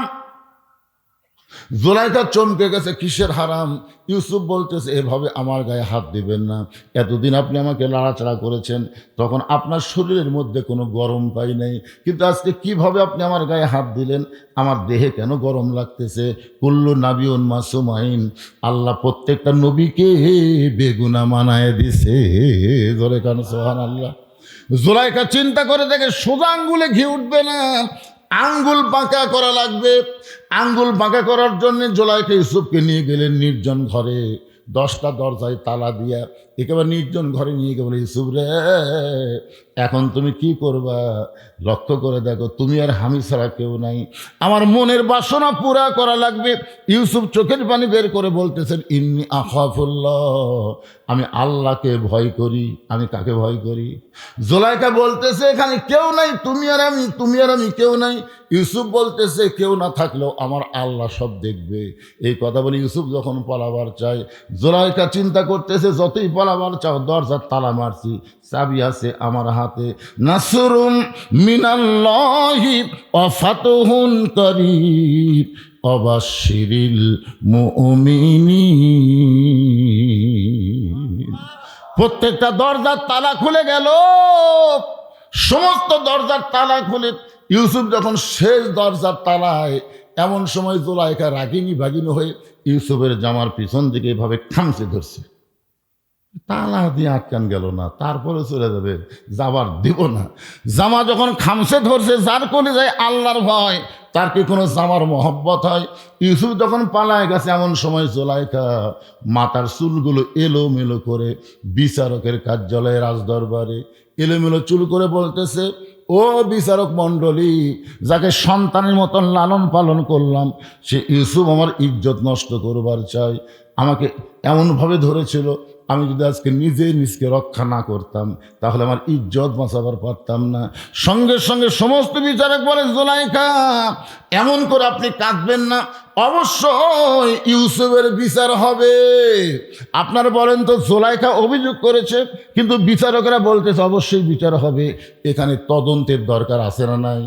জুলাইখা চমকে গেছে, কিসের হারাম? ইউসুফ বলতেছে, এভাবে আমার গায়ে হাত দিবেন না। এতদিন আপনি আমাকে লাড়াচাড়া করেছেন, তখন আপনার শরীরের মধ্যে কোনো গরম পাই নাই, কিন্তু আজকে কিভাবে আপনি আমার গায়ে হাত দিলেন? আমার দেহে কেন গরম লাগতেছে? কুল্লু নাবিউন মাসুমাইন, আল্লাহ প্রত্যেকটা নবীকে বেগুনা মানায় দিছে। ধরে কেন সুবহানাল্লাহ। জুলাইখা চিন্তা করে দেখে সোজা আঙ্গুলে ঘি উঠবে না, আঙ্গুল বাঁকা করা লাগবে। আঙ্গুল বাঁকা করার জন্য জুলাইখা ইউসুফকে নিয়ে গেলেন নির্জন ঘরে। 10টা দরজায় তালা দিয়া একেবারে নির্জন ঘরে নিয়ে গিয়ে বলে, ইউসুফ রে, এখন তুমি কি করবা? লক্ষ্য করে দেখো, তুমি আর আমি ছাড়া কেউ নাই, আমার মনের বাসনা পুরা করা লাগবে। ইউসুফ চোখের পানি বের করে বলতেছেন, ইন্নী আখাফুল্লাহ, আমি আল্লাহকে ভয় করি। আমি কাকে ভয় করি? জুলাইখা বলতেছে, এখানে কেউ নাই, তুমি আর আমি কেউ নাই। ইউসুফ বলতেছে, কেউ না থাকলেও আমার আল্লাহ সব দেখবে। এই কথা বলে ইউসুফ যখন পালাবার চায়, জুলাইখা চিন্তা করতেছে, যতই পালাবার চাও, দরজার তালা মারছি, চাবি আছে আমার হাতে। নাসরুম মিনাল্লাহি ওয়া ফাতহুন করিব ওয়াবাশশিরিল মুমিনিন। প্রত্যেকটা দরজার তালা খুলে গেল, সমস্ত দরজার তালা খুলে ইউসুফ যখন শেষ দরজার তালায়, এমন সময় জুলাইখা রাগিনী ভাগিনী হয়ে ইউসুফের জামার পিছন দিকে এভাবে খামচে ধরছে। তালা দিয়ে আটকান গেল না, তারপরে চলে যাবে, যাবার দিব না। জামা যখন খামচে ধরছে, যার কোলে যায় আল্লাহর ভয়, তার কি কোনো জামার মহব্বত হয়? ইউসুফ যখন পালায় গেছে, এমন সময় জুলাইখা মাথার চুলগুলো এলোমেলো করে বিচারকের কার্যালয়ে রাজদরবারে এলোমেলো চুল করে বলতেছে, ও বিচারক মণ্ডলী, যাকে সন্তানের মতন লালন পালন করলাম, সে ইউসুফ আমার ইজ্জত নষ্ট করবার চাই। আমাকে এমনভাবে ধরেছিল, আমি যদি আজকে নিজকে রক্ষা না করতাম, তাহলে আমার ইজ্জত বাঁচাবার পারতাম না। সঙ্গে সঙ্গে সমস্ত বিচারক বলে, জুলাইখা, এমন করে আপনি কাঁদবেন না, অবশ্যই ইউসুফের বিচার হবে। আপনারা বলেন তো, জুলাইখা অভিযোগ করেছে, কিন্তু বিচারকরা বলতেছে অবশ্যই বিচার হবে। এখানে তদন্তের দরকার আছে না নাই?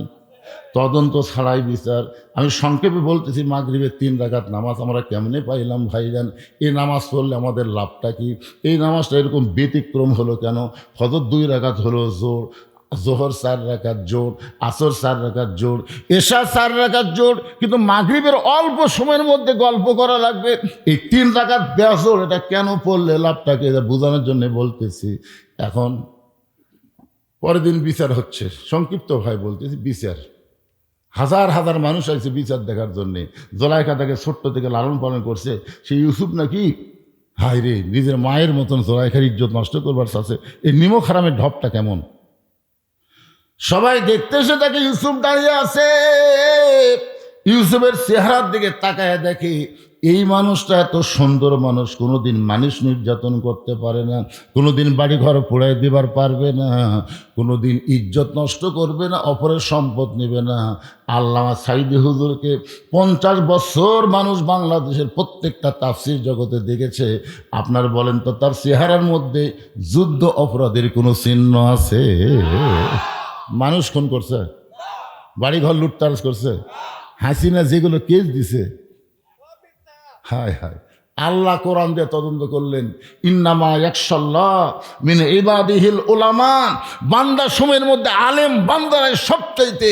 তদন্ত ছাড়াই বিচার। আমি সংক্ষেপে বলতেছি, মাগরিবের 3 রাকাত নামাজ আমরা কেমনে পাইলাম ভাইজান? এই নামাজ পড়লে আমাদের লাভটা কি? এই নামাজটা এরকম ব্যতিক্রম হলো কেন? ফজর 2 রাকাত হলো জোর, জোহর 4 রাকাত জোর, আসর 4 রাকাত জোর, এশা 4 রাকাত জোর, কিন্তু মাগরিবের অল্প সময়ের মধ্যে গল্প করা লাগবে। এই 3 রাকাত বেজোর, এটা কেন পড়লে লাভটাকে, এটা বোঝানোর জন্য বলতেছি। এখন পরের দিন বিচার হচ্ছে, সংক্ষিপ্ত ভাই বলতেছি, বিচার হাজার হাজার মানুষ আসছে বিচার দেখার জন্যে। জুলাইখা তাকে ছোট্ট থেকে লালন পালন করছে, সেই ইউসুফ নাকি হায় রে, নিজের মায়ের মতন জুলাইখার ইজ্জত নষ্ট করবার চাচ্ছে। এই নিমক হারামের ঢপটা কেমন? সবাই দেখতেছে, তাকে ইউসুফ দাঁড়িয়ে আছে। ইউসুফের চেহারার দিকে তাকায় দেখে, এই মানুষটা এত সুন্দর মানুষ, কোনোদিন মানুষ নির্যাতন করতে পারে না, কোনোদিন বাড়িঘর পোড়াই দিবার পারবে না, কোনোদিন ইজ্জত নষ্ট করবে না, অপরের সম্পদ নেবে না। আল্লামা সাইদি হুজুরকে 50 বছর মানুষ বাংলাদেশের প্রত্যেকটা তাফসির জগতে দেখেছে। আপনার বলেন তো, তার চেহারার মধ্যে যুদ্ধ অপরাধের কোনো চিহ্ন আছে? মানুষ খুন করছে, বাড়িঘর লুটতারাজ করছে, হাসিনা যেগুলো কেস দিছে, হায় হায়। আল্লাহ কোরআন দিয়ে তদন্ত করলেন, ইন্নামা ইয়াখশাল্লাহ মিন ইবাদিহিল উলামা। বান্দা সময়ের মধ্যে আলেম বান্দারাই সবচাইতে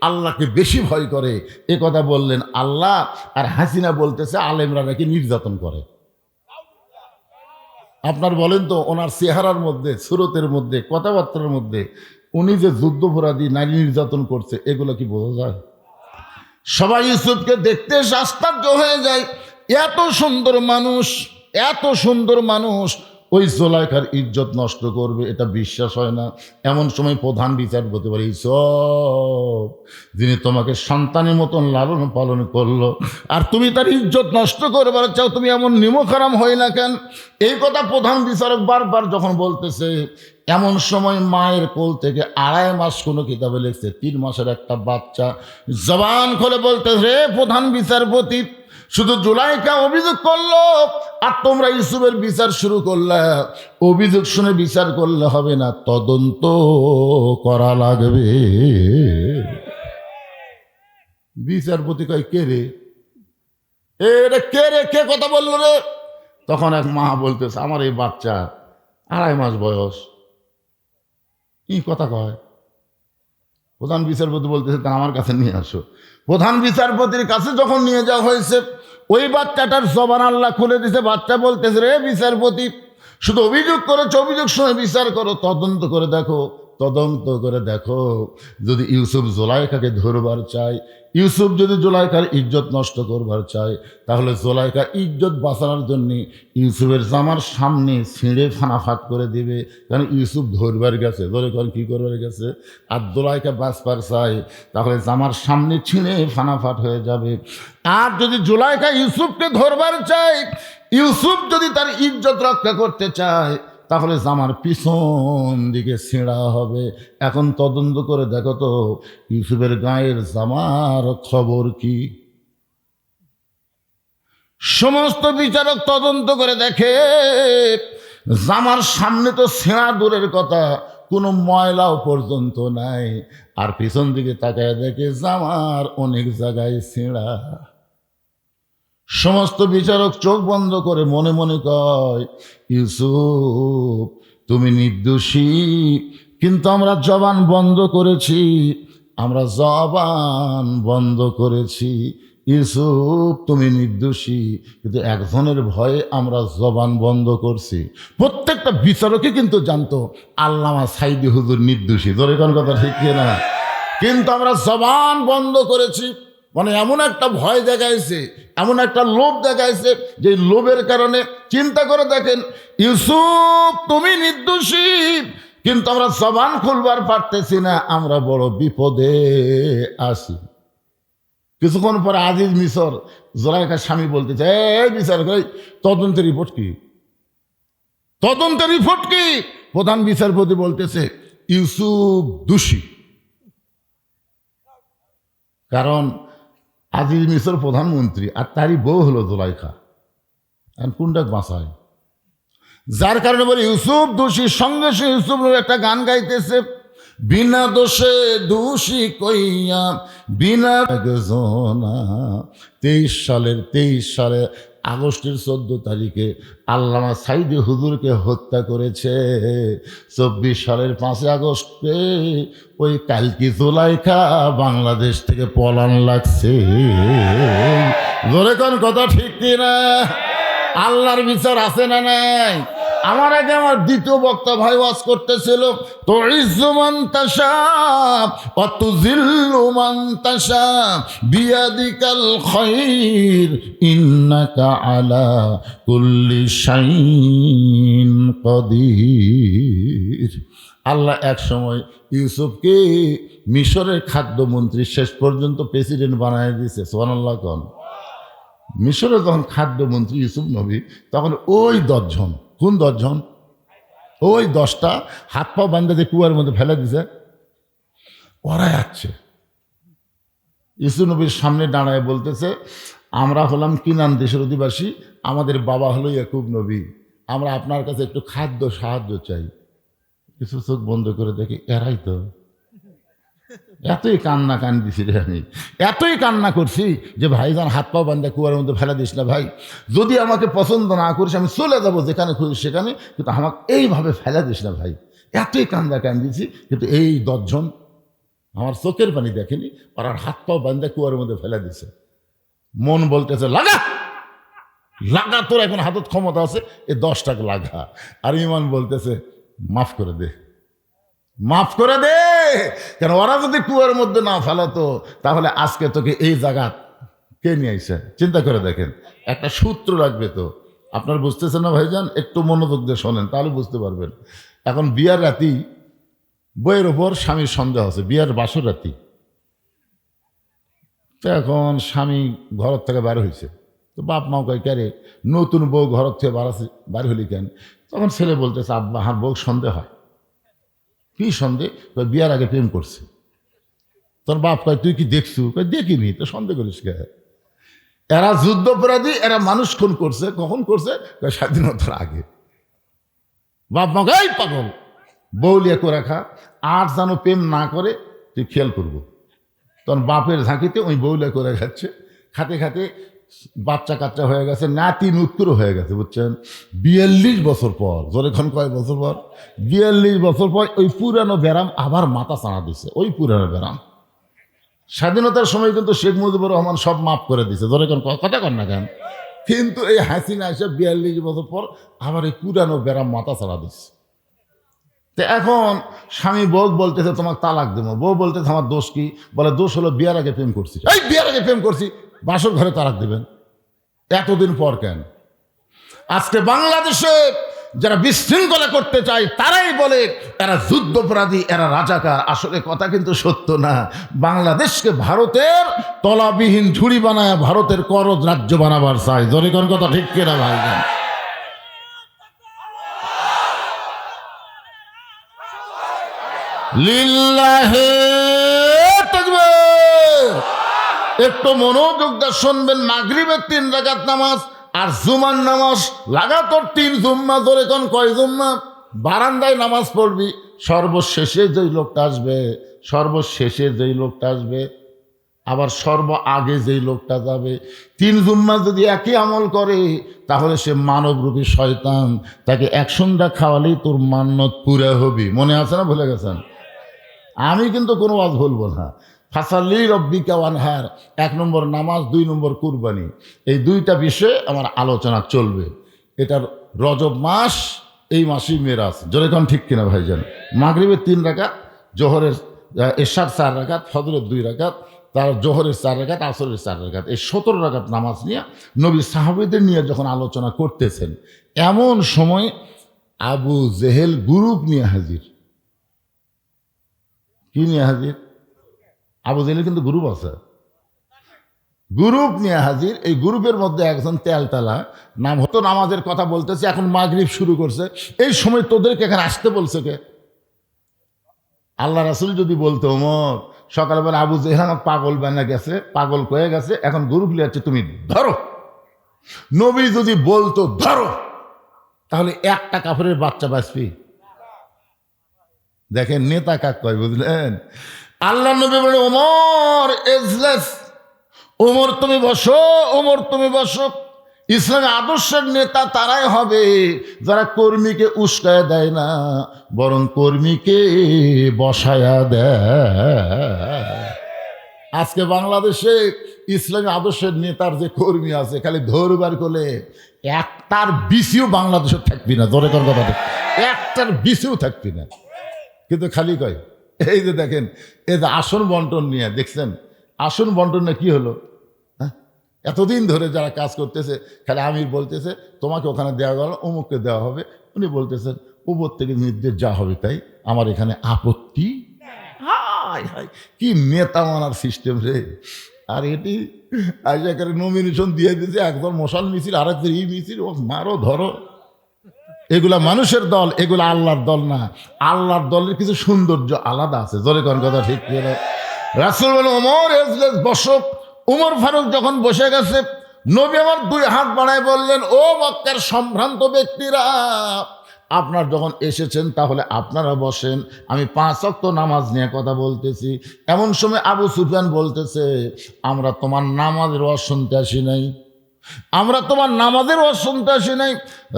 আল্লাহকে বেশি ভয় করে, এ কথা বললেন আল্লাহ। আর হাসিনা বলতেছে আলেমরা নাকি নির্যাতন করে। আপনার বলেন তো, ওনার চেহারার মধ্যে, সুরতের মধ্যে, কথাবার্তার মধ্যে উনি যে যুদ্ধপরাধী, নারী নির্যাতন করছে, এগুলো কি বোঝা যায়? সবাই ইউসুফকে দেখতে আশ্চর্য হয়ে যায়। এত সুন্দর মানুষ, এত সুন্দর মানুষ ওই জুলাইখার ইজ্জত নষ্ট করবে, এটা বিশ্বাস হয় না। এমন সময় প্রধান বিচারপতি বলে, ইউসুফ, যিনি তোমাকে সন্তানের মতন লালন পালন করলো, আর তুমি তার ইজ্জত নষ্ট করবার চাও, তুমি এমন নিমক হারাম হয় না কেন? এই কথা প্রধান বিচারক বারবার যখন বলতেছে, এমন সময় মায়ের কোল থেকে 2.5 মাস, কোনো কিতাবে লিখছে 3 মাসের একটা বাচ্চা জবান খুলে বলতেছে, রে প্রধান বিচারপতি, শুধু জুলাইখা অভিযোগ করলো আর তোমরা ইউসুফের বিচার শুরু করলে। অভিযোগ শুনে বিচার করলে হবে না, তদন্ত করা লাগবে। বিচারপতি কয়, কে রে? এটা কে রে? কে কথা বললো রে? তখন এক মা বলতেছে, আমার এই বাচ্চা 2.5 মাস বয়স। কি কথা কয়? প্রধান বিচারপতি বলতেছে, তা আমার কাছে নিয়ে আসো। প্রধান বিচারপতির কাছে যখন নিয়ে যাওয়া হয়েছে, ওই বাচ্চাটার জবান আল্লাহ খুলে দিছে। বাচ্চা বলতেছে, রে বিচারপতি, শুধু অভিযোগ করেছো, অভিযোগ শুনে বিচার করো, তদন্ত করে দেখো তদন্ত করে দেখো, যদি ইউসুফ জোলাইখাকে ধরবার চায়, ইউসুফ যদি জোলাইখার ইজ্জত নষ্ট করবার চায়, তাহলে জোলাইখার ইজ্জত বাঁচানোর জন্য ইউসুফের জামার সামনে ছিঁড়ে ফানাফাট করে দিবে। কারণ ইউসুফ ধরবার গেছে, ধরে কখন কী করবার গেছে, আর জোলাইখা বাঁচবার চায়, তাহলে জামার সামনে ছিঁড়ে ফানাফাট হয়ে যাবে। আর যদি জোলাইখা ইউসুফকে ধরবার চায়, ইউসুফ যদি তার ইজ্জত রক্ষা করতে চায়, তাহলে জামার পিছন দিকে ছিঁড়া হবে। এখন তদন্ত করে দেখো তো ইউসুফের গায়ের জামার খবর কি। সমস্ত বিচারক তদন্ত করে দেখে জামার সামনে তো ছেঁড়া দূরের কথা, কোনো ময়লাও পর্যন্ত নাই। আর পিছন দিকে তাকায় দেখে জামার অনেক জায়গায় ছেঁড়া। সমস্ত বিচারক চোখ বন্ধ করে মনে মনে কয়, ইউসুফ তুমি নির্দোষী, কিন্তু আমরা জবান বন্ধ করেছি, আমরা জবান বন্ধ করেছি। ইউসুফ তুমি নির্দোষী, কিন্তু একজনের ভয়ে আমরা জবান বন্ধ করছি। প্রত্যেকটা বিচারকই কিন্তু জানতো আল্লামা সাইদি হুজুর নির্দোষী, ধরে কোন কথা ঠিক না, কিন্তু আমরা জবান বন্ধ করেছি। মানে এমন একটা ভয় দেখাইছে, এমন একটা লোভ দেখাইছে, যে লোভের কারণে চিন্তা করে দেখেন, ইউসুফ তুমি নির্দোষী, কিন্তু আমরা জবান খুলবার পারতেছি না, আমরা বড় বিপদে আছি। কিছুক্ষণ পরে আজিজ মিশর জোলাইখার স্বামী বলতেছে, এই বিচার কই তদন্তের রিপোর্ট কি, তদন্তের রিপোর্ট কি? প্রধান বিচারপতি বলতেছে ইউসুফ দোষী। কারণ আজিজ মিশর প্রধানমন্ত্রী, আর তারই বউ হলো জোলাইখা, কোনটা বাঁচায়? যার কারণে বলে ইউসুফ দোষী। সঙ্গে সে ইউসুফ একটা গান গাইতেছে, বিনা দোষে দোষী কইয়া বিনা জনা। 23 সালে আগস্টের 14 তারিখে আল্লামা সাইদি হুজুরকে হত্যা করেছে। 24 সালের 5 আগস্টে ওই কালকি জোলাইখা বাংলাদেশ থেকে পলান লাগছে। ধরে কোন কথা ঠিক কিনা? আল্লাহর বিচার আছে না নাই? আমার আগে আমার দ্বিতীয় বক্তা ভাই ওয়াজ করতেছিল, তো ইজ্জু মান তাশা ওয়া তুযিল্লু মান তাশা বিয়াদিকাল খায়র ইন্নাকা আলা কুল্লি শাইইন কাদির। আল্লাহ এক সময় ইউসুফকে মিশরের খাদ্যমন্ত্রী, শেষ পর্যন্ত প্রেসিডেন্ট বানায় দিয়েছে। সুবহানাল্লাহ কোন। মিশরে যখন খাদ্যমন্ত্রী ইউসুফ নবী, তখন ওই 10 জন, কোন 10 জন? ওই 10টা হাত পা বান্ধে কুয়ার মধ্যে ফেলে দিছে, ওরা যাচ্ছে। ইউসুফ নবীর সামনে দাঁড়ায় বলতেছে, আমরা হলাম কিনান দেশের অধিবাসী, আমাদের বাবা হলো ইয়াকুব নবী, আমরা আপনার কাছে একটু খাদ্য সাহায্য চাই। ইউসুফ চোখ বন্ধ করে দেখে এরাই তো। এতই কান্না কান্দিছি রে আমি, এতই কান্না করছি যে ভাইজান হাত পা বান্ধা কুয়ার মধ্যে ফেলা দিস না ভাই, যদি আমাকে পছন্দ না করিস আমি চলে যাবো যেখানে খুঁজি সেখানে, কিন্তু আমাকে এইভাবে ফেলা দিস না ভাই। এতই কান্না কান্দিছি, কিন্তু এই 10 জন আমার চোখের পানি দেখেনি, ওরা হাত পা বান্ধা কুয়ার মধ্যে ফেলা দিছে। মন বলতেছে লাগা লাগা, তোর এখন হাতত ক্ষমতা আছে, এই 10টাকে লাগা। আর ইমান বলতেছে মাফ করে দে, মাফ করে দে। কেন ওরা যদি কুয়ার মধ্যে না ফেলাতো, তাহলে আজকে তোকে এই জায়গা কে নিয়ে আইছে? চিন্তা করে দেখেন, একটা সূত্র লাগবে তো। আপনার বুঝতেছেন না ভাইজান? একটু মনোযোগ দিয়ে শোনেন, তাহলে বুঝতে পারবেন। এখন বিয়ার রাতি, বইয়ের ওপর স্বামীর সন্দেহ আছে, বিয়ার বাসর রাতি। তো এখন স্বামী ঘর থেকে বার হয়েছে, তো বাপ মাও কয় কে রে নতুন বউ ঘর থেকে বার হলি কেন? তখন ছেলে বলতেছে, আব্বা আমার বউ সন্দেহ হয়। কি সন্দেহ? বিয়ার আগে প্রেম করছে। তোর বাপ কয় তুই কি দেখছু? দেখিনি। তো সন্দেহ করিস কে? এরা যুদ্ধপরাধী, এরা মানুষ খুন করছে। কখন করছে? স্বাধীনতার আগে। বাপ মা এই পাগল, বউলিয়া করে খা, আর যেন প্রেম না করে তুই খেয়াল করবো। তখন বাপের ঝাঁকিতে ওই বউলিয়া করে খাচ্ছে, খাতে খাতে বাচ্চা কাচ্চা হয়ে গেছে, নাতি নুৎকুরও হয়ে গেছে, বুঝছেন? 42 বছর পর, যখন কয় বছর পর, 42 বছর পর ওই পুরানো ব্যারাম আবার মাথা চাড়া দিছে। ওই পুরানো ব্যারাম স্বাধীনতার সময় কিন্তু শেখ মুজিবুর রহমান সব মাফ করে দিছে, যখন কথা কন না কেন, কিন্তু এই হাসিনা এসে 42 বছর পর আবার এই পুরানো ব্যারাম মাথা চাড়া দিচ্ছে। তো এখন স্বামী বউ বলতেছে তোমাকে তালাক দেবো, বউ বলতেছে আমার দোষ কি? বলে দোষ হলো বিয়ার আগে প্রেম করছি। এই বিয়ার আগে প্রেম করছি, বাসর ঘরে তালাক দেবেন এতদিন পর কেন? আজকে বাংলাদেশে যারা বিশৃঙ্খলা করতে চায় তারাই বলে এরা যুদ্ধপরাধী, এরা রাজাকার। আসলে কথা কিন্তু সত্য না। বাংলাদেশকে ভারতের তলাবিহীন ঝুড়ি বানায় ভারতের করজ রাজ্য বানাবার চাই। জোরে কোন কথা ঠিক কিনা ভাইজান? লিল্লাহে তাকবীর। একটু মনোযোগ দিয়ে শুনবেন। মাগরিবের 3 রাকাত নামাজ আর জুমার নামাজ লাগাতার 3 জুম্মা। ধরে কোন কয় জুম্মা? বারান্দায় নামাজ পড়বি, সর্বশেষে যেই লোকটা আসবে, সর্বশেষে যেই লোকটা আসবে আবার সর্ব আগে যেই লোকটা যাবে, 3 জুম্মা যদি একই আমল করে তাহলে সে মানবরূপী শয়তান। তাকে 1 সন্ধ্যা খাওয়ালেই তোর মান্নত পুরা হবি। মনে আছে না? ভুলে গেছেন? আমি কিন্তু কোনো ওয়াজ বলবো না। ফাসাল্লি রব্বিকা ওয়ানহার, 1 নম্বর নামাজ, 2 নম্বর কুরবানি, এই 2টা বিষয়ে আমার আলোচনা চলবে। এটার রজব মাস, এই মাসেই মেরাজ। জোরে কোন ঠিক কিনা ভাইজান? মাগরিবের 3 রাকাত, জোহরের এশার 4 রাকাত, ফজরের 2 রাকাত, তার জোহরের 4 রাকাত, আসরের 4 রাকাত, এই 17 রাকাত নামাজ নিয়ে নবী সাহাবীদের নিয়ে যখন আলোচনা করতেছেন, এমন সময় আবু জেহেল গ্রুপ নিয়ে হাজির। কি নিয়ে হাজির? আবু জেহেলের কিন্তু গ্রুপ আছে, গ্রুপ নিয়ে হাজির। এই গ্রুপের মধ্যে একজন তেলতালা নাম হতো, নামাজের কথা বলতেছে, এখন মাগরিব শুরু করছে। এই সময় তোদেরকে এখানে আসতে বলছে কে? আল্লাহ রাসূল যদি বলতো ওমর সকালবেলা আবু জেহেল পাগল বানা গেছে, পাগল কয়ে গেছে, এখন গ্রুপ লিয়াচ্ছে, তুমি ধরো। নবী যদি বলতো ধরো, তাহলে একটা কাফেরের বাচ্চা বাঁচবি? দেখেন নেতা কাক কয়, বুঝলেন? আল্লাহ নবী বলে ওমর এজলেস, ওমর তুমি বসো, ওমর তুমি বসো। ইসলামী আদর্শের নেতা তারাই হবে যারা কর্মীকে উস্কায় দেয় না, বরং কর্মীকে বসায়া দেয়। আজকে বাংলাদেশে ইসলামী আদর্শের নেতার যে কর্মী আছে, খালি ধরবার করলে একটার বিসিও বাংলাদেশে থাকবি না। ধরে কর কথা, একটার বিসিও থাকবি না। কিন্তু খালি কয়, এই যে দেখেন, এই যে আসন বন্টন নিয়ে দেখছেন, আসন বন্টনে কি হলো? হ্যাঁ, এতদিন ধরে যারা কাজ করতেছে, খালি আমির বলতেছে তোমাকে ওখানে দেওয়া গেল, অমুককে দেওয়া হবে। উনি বলতেছেন উপর থেকে নির্দেশ যা হবে তাই, আমার এখানে আপত্তি। হাই হাই, কি নেতা মানার সিস্টেম রে! আর এটি আইজাকারে নমিনেশন দিয়ে দিয়েছে, একদম মশাল মিছিল, আর একদম ই মিছিল, ও মারো ধরো। এগুলা মানুষের দল, এগুলা আল্লাহর দল না। আল্লাহর দলের কিছু সৌন্দর্য আলাদা আছে। জোরে কোন কথা ঠিক করে? রাসূল বলে ওমর এজলেস, বসো। উমর ফারুক যখন বসে গেছে, নবী আমার 2 হাত বাড়ায় বললেন, ও মক্কার সম্ভ্রান্ত ব্যক্তিরা, আপনার যখন এসেছেন তাহলে আপনারা বসেন, আমি 5 ওয়াক্ত নামাজ নিয়ে কথা বলতেছি। এমন সময় আবু সুফিয়ান বলতেছে, আমরা তোমার নামাজের ওয়াজ শুনতে আসি নাই, আমরা তোমার নামাজের ওয়াজ শুনতে আসি নাই।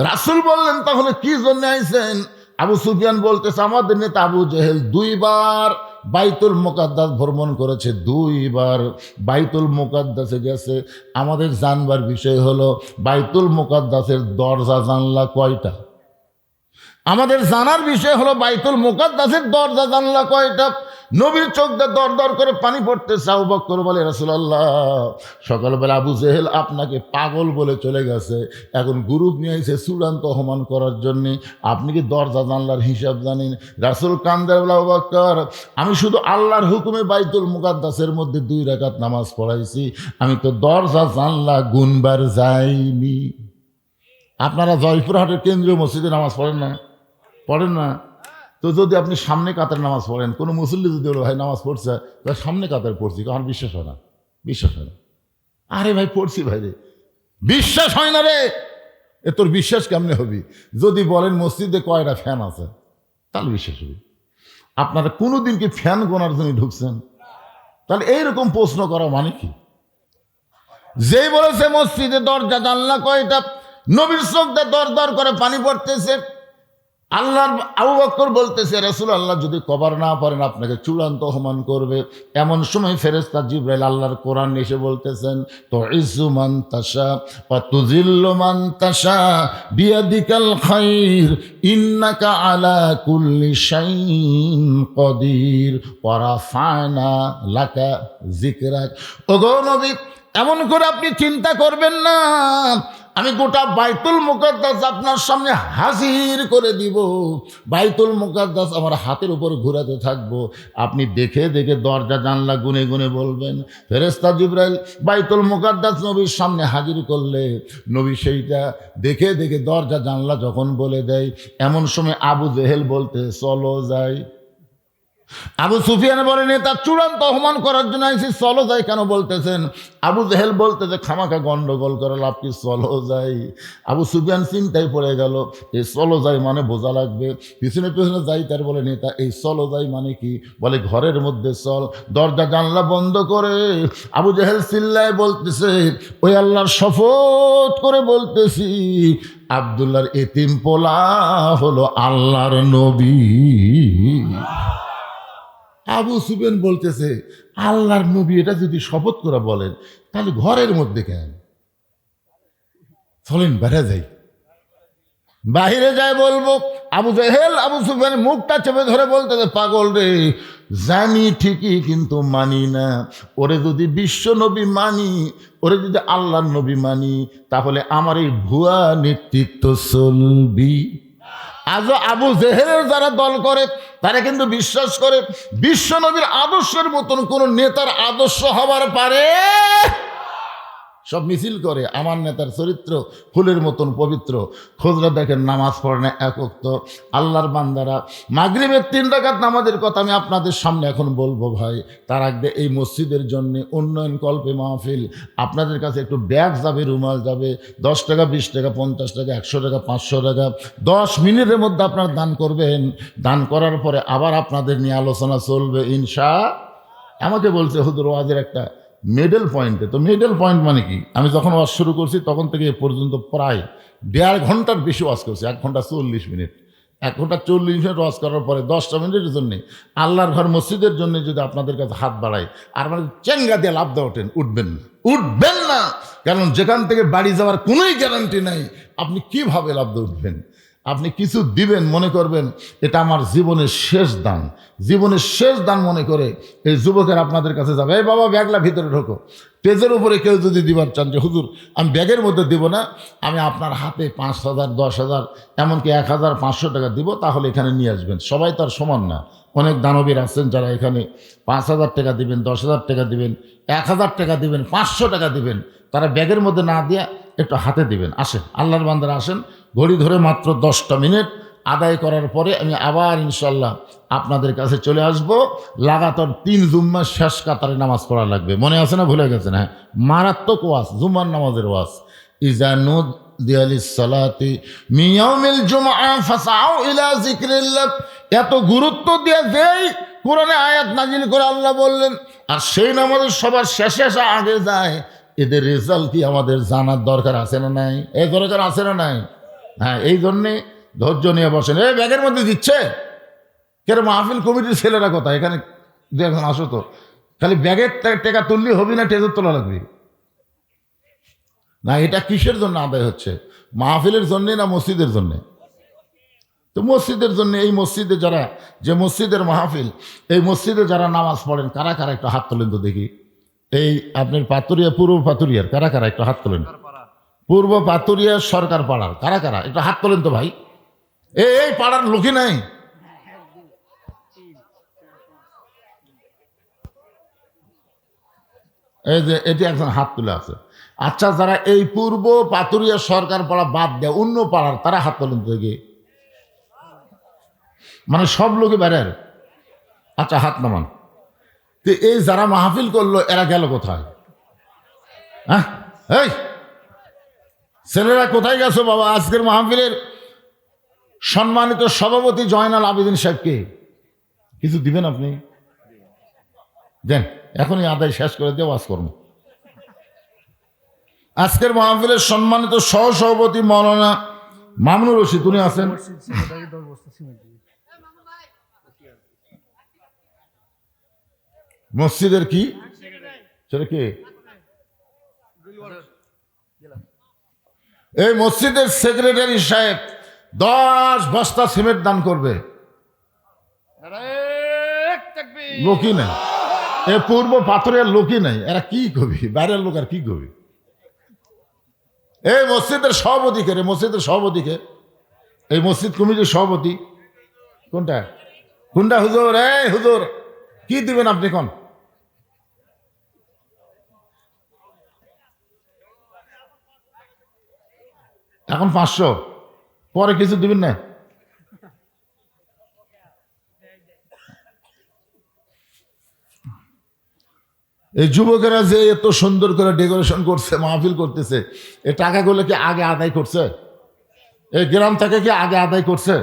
রাসূল বললেন তাহলে কি জন্য আইছেন? আবু সুফিয়ান বলতেছে, আমাদের নেতা আবু জেহেল 2 বার বাইতুল মুকাদ্দাস ভ্রমণ করেছে, 2 বার বাইতুল মুকাদ্দাসে গেছে। আমাদের জানবার বিষয় হলো বাইতুল মুকাদ্দাসের দরজা জানলা কয়টা? আমাদের জানার বিষয় হলো বাইতুল মুকাদ্দাসের দরজা জানলা কয়টা? নবীর চোখ দিয়ে দর দর করে পানি পড়তেছে। আবু বকর বলে, রাসূলুল্লাহ, সকালবেলা আবু জেহেল আপনাকে পাগল বলে চলে গেছে, এখন গ্রুপ নিয়ে এসে চূড়ান্ত অপমান করার জন্যে, আপনি কি দরজা জানলার হিসাব জানেন? রাসূল কান্দে বলে, আবু বকর, আমি শুধু আল্লাহর হুকুমে বাইতুল মুকাদ্দাসের মধ্যে 2 রাকাত নামাজ পড়াইছি, আমি তো দরজা জানলা গুনবার যাইনি। আপনারা জয়পুরহাটের কেন্দ্রীয় মসজিদে নামাজ পড়েন না? পড়েন না? তো যদি আপনি সামনে কাতার নামাজ পড়েন, কোনো মুসল্লি যদি বলো ভাই নামাজ পড়ছে, তাহলে সামনে কাতার পড়ছি, কারণ বিশ্বাস হয় না, বিশ্বাস হয় না। আরে ভাই পড়ছি ভাই রে, বিশ্বাস হয় না রে। এ তোর বিশ্বাস কেমনে হবি? যদি বলেন মসজিদে কয়টা ফ্যান আছে, তাহলে বিশ্বাস হবে। আপনারা কোনোদিন কি ফ্যান গোনার জন্য ঢুকছেন? তাহলে এইরকম প্রশ্ন করা মানে কি? যেই বলেছে মসজিদে দরজা জানলা কয়টা, নবীর চোখ দিয়ে দর দর করে পানি পড়তেছে। আল্লাহর আবু বকর বলতেছে, রাসূলুল্লাহ যদি কবর না পারেন আপনাকে চূড়ান্ত অপমান করবে। এমন সময় ফেরেশতা জিবরাইল আল্লাহর কোরআন এসে বলতেছেন, তুইজ্জু মান তাশা ওয়া তুযিল্লু মান তাশা বিয়াদিকাল খায়র ইন্নাকা আলা কুল্লি শাইইন কদির ওয়া রাফা'না লাকা যিকরাক। ওগো নবী, এমন করে আপনি চিন্তা করবেন না, আমি গোটা বাইতুল মুকাদ্দাস আপনার সামনে হাজির করে দিব। বাইতুল মুকাদ্দাস আমার হাতের উপর ঘোরাতে থাকবো, আপনি দেখে দেখে দরজা জানলা গুনে গুনে বলবেন। ফেরেশতা জিবরাইল বাইতুল মুকাদ্দাস নবীর সামনে হাজির করলে নবী সেইটা দেখে দেখে দরজা জানলা যখন বলে দেয়, এমন সময় আবু জেহেল বলতে চলো যাই। আবু সুফিয়ান বলেন তার চূড়ান্ত অপমান করার জন্য আইসি, চলো যাই কেন বলতেছেন? আবু জেহেল বলতেছে খামাখা গন্ডগোল করে লাভ কি, চলো যাই। আবু সুফিয়ান চিন্তায় পড়ে গেল, এই চলো যাই মানে বোঝা লাগবে, পিছনে পিছনে যাই। তার বলে নেতা এই চলো যাই মানে কি? বলে ঘরের মধ্যে চল। দরজা জানলা বন্ধ করে আবু জেহেল চিল্লায় বলতেছে, ওই আল্লাহর শপথ করে বলতেছি, আব্দুল্লাহর এতিম পোলা হলো আল্লাহর নবী। আবু সুফিয়ান বলতেছে, আল্লাহর নবী এটা যদি শপথ করে বলেন তাহলে ঘরের মধ্যে কেন? চলেন বেড়ে যাই, বাহিরে যায় বলবো। আবু জেহেল আবু সুফিয়ানের মুখটা চেপে ধরে বলতেছে, পাগল রে, জানি ঠিকই কিন্তু মানি না। ওরে যদি বিশ্ব নবী মানি, ওরে যদি আল্লাহর নবী মানি, তাহলে আমার এই ভুয়া নেতৃত্ব চলবি। আজও আবু জেহেলের যারা দল করে তারা কিন্তু বিশ্বাস করে বিশ্ব নবীর আদর্শের মতন কোন নেতার আদর্শ হবার পারে। সব মিছিল করে আমার নেতার চরিত্র ফুলের মতন পবিত্র। খোঁজরা দেখেন নামাজ পড়ে না এক ওয়াক্ত। আল্লাহর বান্দারা মাগরিবের 3 রাকাত নামাজের কথা আমি আপনাদের সামনে এখন বলবো ভাই। তার আগে এই মসজিদের জন্য উন্নয়ন কল্পে মাহফিল, আপনাদের কাছে একটু ব্যাগ যাবে, রুমাল যাবে, 10 টাকা 20 টাকা 50 টাকা 100 টাকা 500 টাকা 10 মিনিটের মধ্যে আপনারা দান করবেন। দান করার পরে আবার আপনাদের নিয়ে আলোচনা চলবে ইনশাআল্লাহ। আমাকে বলছে হুজুর ওয়াজের একটা মিডল পয়েন্টে, তো মিডল পয়েন্ট মানে কি? আমি যখন ওয়াজ শুরু করছি তখন থেকে এ পর্যন্ত প্রায় 1.5 ঘন্টার বেশি ওয়াজ করছি, 1 ঘন্টা 40 মিনিট। 1 ঘন্টা 40 মিনিট ওয়াজ করার পরে 10টা মিনিটের জন্যে আল্লাহর ঘর মসজিদের জন্য যদি আপনাদের কাছে হাত বাড়াই আর মানে চেঙ্গা দিয়ে লাভ দেওয়া উঠবেন না, উঠবেন না। কারণ যেখান থেকে বাড়ি যাওয়ার কোনোই গ্যারান্টি নাই, আপনি কিভাবে লাভ দিয়ে উঠবেন? আপনি কিছু দিবেন, মনে করবেন এটা আমার জীবনের শেষ দান, জীবনের শেষ দান মনে করে এই যুবকের আপনাদের কাছে যাবে, এই বাবা ব্যাগলা ভিতরে ঢোকো। পেজের উপরে কেউ যদি দিবার চান যে হুজুর আমি ব্যাগের মধ্যে দিব না, আমি আপনার হাতে 5,000 10,000 এমনকি 1,500 টাকা দিব, তাহলে এখানে নিয়ে আসবেন। সবাই তার সমান না, অনেক দানবীর আছেন যারা এখানে 5,000 টাকা দিবেন, 10,000 টাকা দিবেন, 1,000 টাকা দিবেন, 500 টাকা দিবেন, তারা ব্যাগের মধ্যে না দিয়ে একটু হাতে দিবেন। আসেন আল্লাহর বান্দারা আসেন, ঘড়ি ধরে মাত্র 10টা মিনিট আদায় করার পরে আমি আবার ইনশাল্লাহ আপনাদের কাছে চলে আসব। লাগাতার 3 জুম্মার শেষ কাতারে নামাজ পড়া লাগবে, মনে আছে না? ভুলে গেছেন? হ্যাঁ, মারাত্মক ওয়াজ, জুম্মার নামাজের ওয়াজ। ইজা নুদিয়া লিস-সালাতি মিন ইয়াউমিল জুমআ ফাসআউ ইলা যিকরিল্লাহ। এত গুরুত্ব দিয়ে যেই কোরআনে আয়াত নাজিল করে আল্লাহ বললেন, আর সেই নামাজের সবার শেষে এসে আগে যায়, এদের রেজাল্ট কি আমাদের জানার দরকার আছে না নাই? এই দরকার আছে না নাই? হ্যাঁ, এই জন্যে ধৈর্য নিয়ে বসেন। এই ব্যাগের মধ্যে দিচ্ছে কেন? মাহফিল কমিটির ছেলেরা কথা এখানে এখন আসো তো, খালি ব্যাগের টাকা তুললি হবি না, টেজের তোলা লাগবে না। এটা কিসের জন্য আদায় হচ্ছে? মাহফিলের জন্যে না মসজিদের জন্যে? তো মসজিদের জন্য। এই মসজিদে যারা, যে মসজিদের মাহফিল, এই মসজিদে যারা নামাজ পড়েন কারা কারা একটু হাত তোলেন তো দেখি। এই আপনার পাতুরিয়া, পূর্ব পাতুরিয়ার কারা কারা একটু হাত তোলেন? পূর্ব পাতুরিয়ার সরকার পাড়ার কারা কারা একটু হাত তোলেন তো ভাই। এই পাড়ার লোকই নাই। এই যে এটি একজন হাত তুলে আছে। আচ্ছা, যারা এই পূর্ব পাতুরিয়া সরকার পাড়া বাদ দেয় অন্য পাড়ার, তারা হাত তোলেন তো দেখি। মানে সব লোকে বেড়ার। আচ্ছা, হাত নামান। তো এই যারা মাহফিল করলো এরা গেল কোথায়? হ্যাঁ, এই ছেলেরা কোথায় গেছো বাবা? আজকের মাহফিলের সম্মানিত সভাপতি জয়নাল আবেদিন সাহেবকে কিছু দিবেন আপনি? দেন, এখনই আদায় শেষ করে দিয়ে ওয়াজ করব। আজকের মাহফিলের সম্মানিত সহসভাপতি মাওলানা মামুনুর রশিদ উনি আছেন। মসজিদের কি সেটা কি? এই মসজিদের সেক্রেটারি সাহেব 10 বস্তা সিমেন্ট দান করবে, লোকই নাই। এ পূর্ব পাথরের লোকই নাই, এরা কি কবি, বাইরের লোক আর কি কবি? এই মসজিদের সভাপতি কে রে? মসজিদের সভাপতি কে? এই মসজিদ কমিটির সভাপতি কোনটা? কোনটা হুজুর? এই হুজুর কি দিবেন আপনি কোন? এখন 500, পরে কিছু দিবেন না? এই যুবকেরা যে এত সুন্দর করে ডেকোরেশন করছে, মাহফিল করতেছে, এই টাকাগুলো কি আগে আদায় করছে? এই গ্রাম থেকে কি আগে আদায় করছে?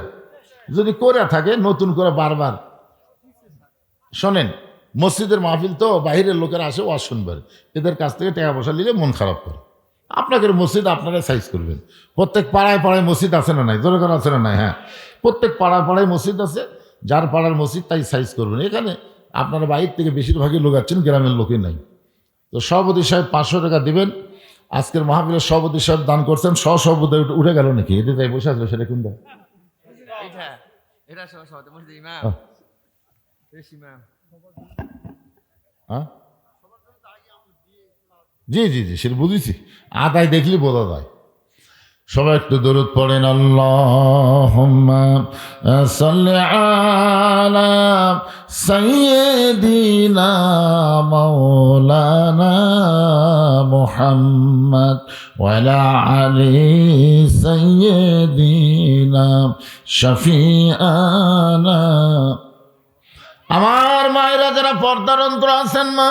যদি করে থাকে নতুন করে বারবার শোনেন, মসজিদের মাহফিল তো বাইরের লোকেরা আসে ওয়াজ শুনবেন, এদের কাছ থেকে টাকা পয়সা নিলে মন খারাপ করে। আপনাদের মসজিদ আপনারা সাইজ করবেন। প্রত্যেক পাড়ায় পাড়ায় মসজিদ আছে না নাই? জোরে করে আছে না নাই? হ্যাঁ, প্রত্যেক পাড়ায় পাড়ায় মসজিদ আছে, যার পাড়ার মসজিদ তাই সাইজ করবেন। এখানে আপনারা বাইরে থেকে বেশিরভাগই লোক আছেন, গ্রামের লোকই নাই। তো সভাপতি সাহেব 500 টাকা দিবেন। আজকের মাহফিলের সভাপতি সাহেব দান করছেন, সভাপতি উঠে গেল নাকি? এতে তাই বসে আসলো, সেটা কোনটা? হ্যাঁ, জি জি জি, সেটা বুঝেছি। আদায় দেখলে বোঝা যায়। সবাই একটু দরুদ পড়েন, আল্লাহুম্মা সাল্লি আলা সাইয়্যিদিনা মাওলানা মুহাম্মদ ওয়া আলা আলি সাইয়্যিদিনা শাফিআনা। আমার মায়েরা যারা পর্দার অন্তর আছেন, মা,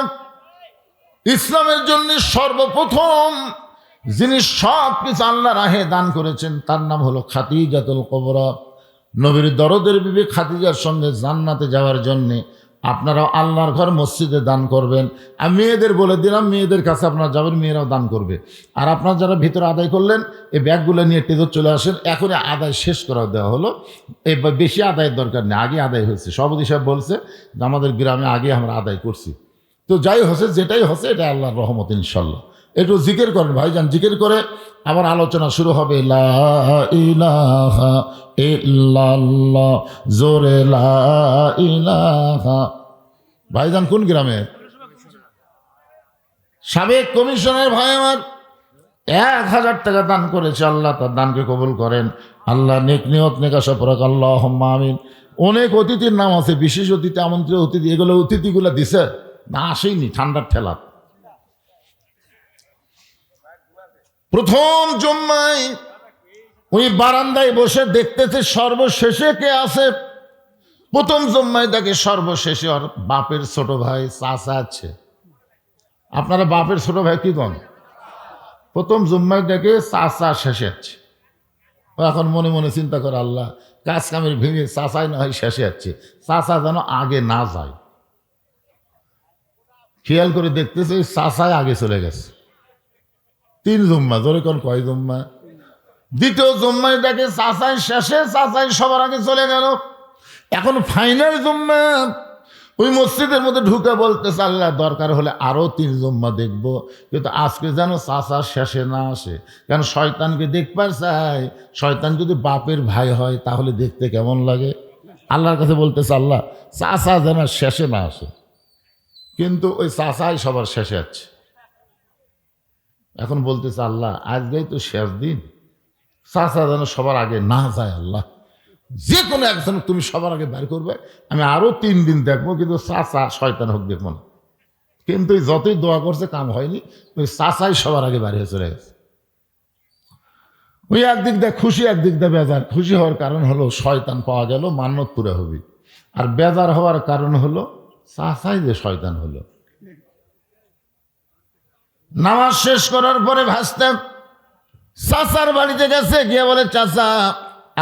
ইসলামের জন্য সর্বপ্রথম যিনি সব কিছু আল্লাহ রাহে দান করেছেন তার নাম হলো খাদিজাতুল কুবরা। নবীর দরদের বিবি খাদিজার সঙ্গে জান্নাতে যাওয়ার জন্যে আপনারা আল্লাহর ঘর মসজিদে দান করবেন। আমি মেয়েদের বলে দিলাম, মেয়েদের কাছে আপনারা যাবেন, মেয়েরাও দান করবে। আর আপনারা যারা ভিতরে আদায় করলেন, এই ব্যাগগুলো নিয়ে টেজর চলে আসেন। এখনই আদায় শেষ করা দেওয়া হলো, এই বেশি আদায়ের দরকার নেই, আগে আদায় হয়েছে। সভাপতি সাহেব বলছে যে আমাদের গ্রামে আগে আমরা আদায় করছি। তো যাই হচ্ছে, যেটাই হচ্ছে, এটা আল্লাহর রহমত ইনশাল্লাহ। একটু জিকির করেন ভাইজান, জিকির করে আবার আলোচনা শুরু হবে। লা ইলাহা ইল্লাল্লাহ, জোরে লা ইলাহা। ভাইজান কোন গ্রামে? সাবেক কমিশনের ভাই আমার 1000 টাকা দান করেছে। আল্লাহ তার দানকে কবুল করেন। আল্লাহ নেক নিয়ত নেক আশা পরাক, আল্লাহুম্মা আমিন। অনেক অতিথির নাম আছে, বিশেষ অতিথি, আমন্ত্রিত অতিথি, এগুলো অতিথিগুলো দিছে না, আসেইনি, ঠান্ডার ঠেলা। প্রথম জুম্মায় ওই বারান্দায় বসে দেখতেছে সর্বশেষে কে আছে। প্রথম জুম্মায় তাকে সর্বশেষে ওর বাপের ছোট ভাই চাচা আছে। আপনারা বাপের ছোট ভাই কি কন? প্রথম জুম্মায় দেখে চাচা শেষে আছে। এখন মনে মনে চিন্তা করে, আল্লাহ কাজ কামের ভেঙে চাচাই না হয় শেষে আছে, চাচা যেন আগে না যায়। খেয়াল করে দেখতেছে চাচাই আগে চলে গেছে। 3 জুম্মা, ধরে কোন কয় জুম্মা? দ্বিতীয় জুম্মায় দেখে চাচাই শেষে, চাচাই সবার আগে চলে গেল। এখন ফাইনাল জুম্মা, ওই মসজিদের মধ্যে ঢুকে বলতেছে, আল্লাহ দরকার হলে আরো 3 জুম্মা দেখবো, কিন্তু আজকে যেন চাচা শেষে না আসে। কেন? শয়তানকে দেখবার চাই। শয়তান যদি বাপের ভাই হয় তাহলে দেখতে কেমন লাগে। আল্লাহর কাছে বলতেছে, আল্লাহ চাচা যেন শেষে না আসে। কিন্তু ওই চাচাই সবার শেষে আছে। এখন বলতেছে, আল্লাহ আজকেই তো শেষ দিন, চাচা যেন সবার আগে না যায়। আল্লাহ যে কোনো একজন তুমি সবার আগে বের করবে, আমি আরো 3 দিন দেখবো, কিন্তু চাচা শয়তান হোক দেখবো না। কিন্তু যতই দোয়া করছে কাম হয়নি, ওই চাচাই সবার আগে বের হয়ে চলে গেছে। ওই একদিক দিয়ে খুশি, একদিক দিয়ে বেজার। খুশি হওয়ার কারণ হলো শয়তান পাওয়া গেল, মান্নত পুরা হবে। আর বেজার হওয়ার কারণ হলো চাচাই যে শয়তান হলো। নামাজ শেষ করার পরে ভাসতে চাচার বাড়িতে গেছে, গিয়ে বলে, চাচা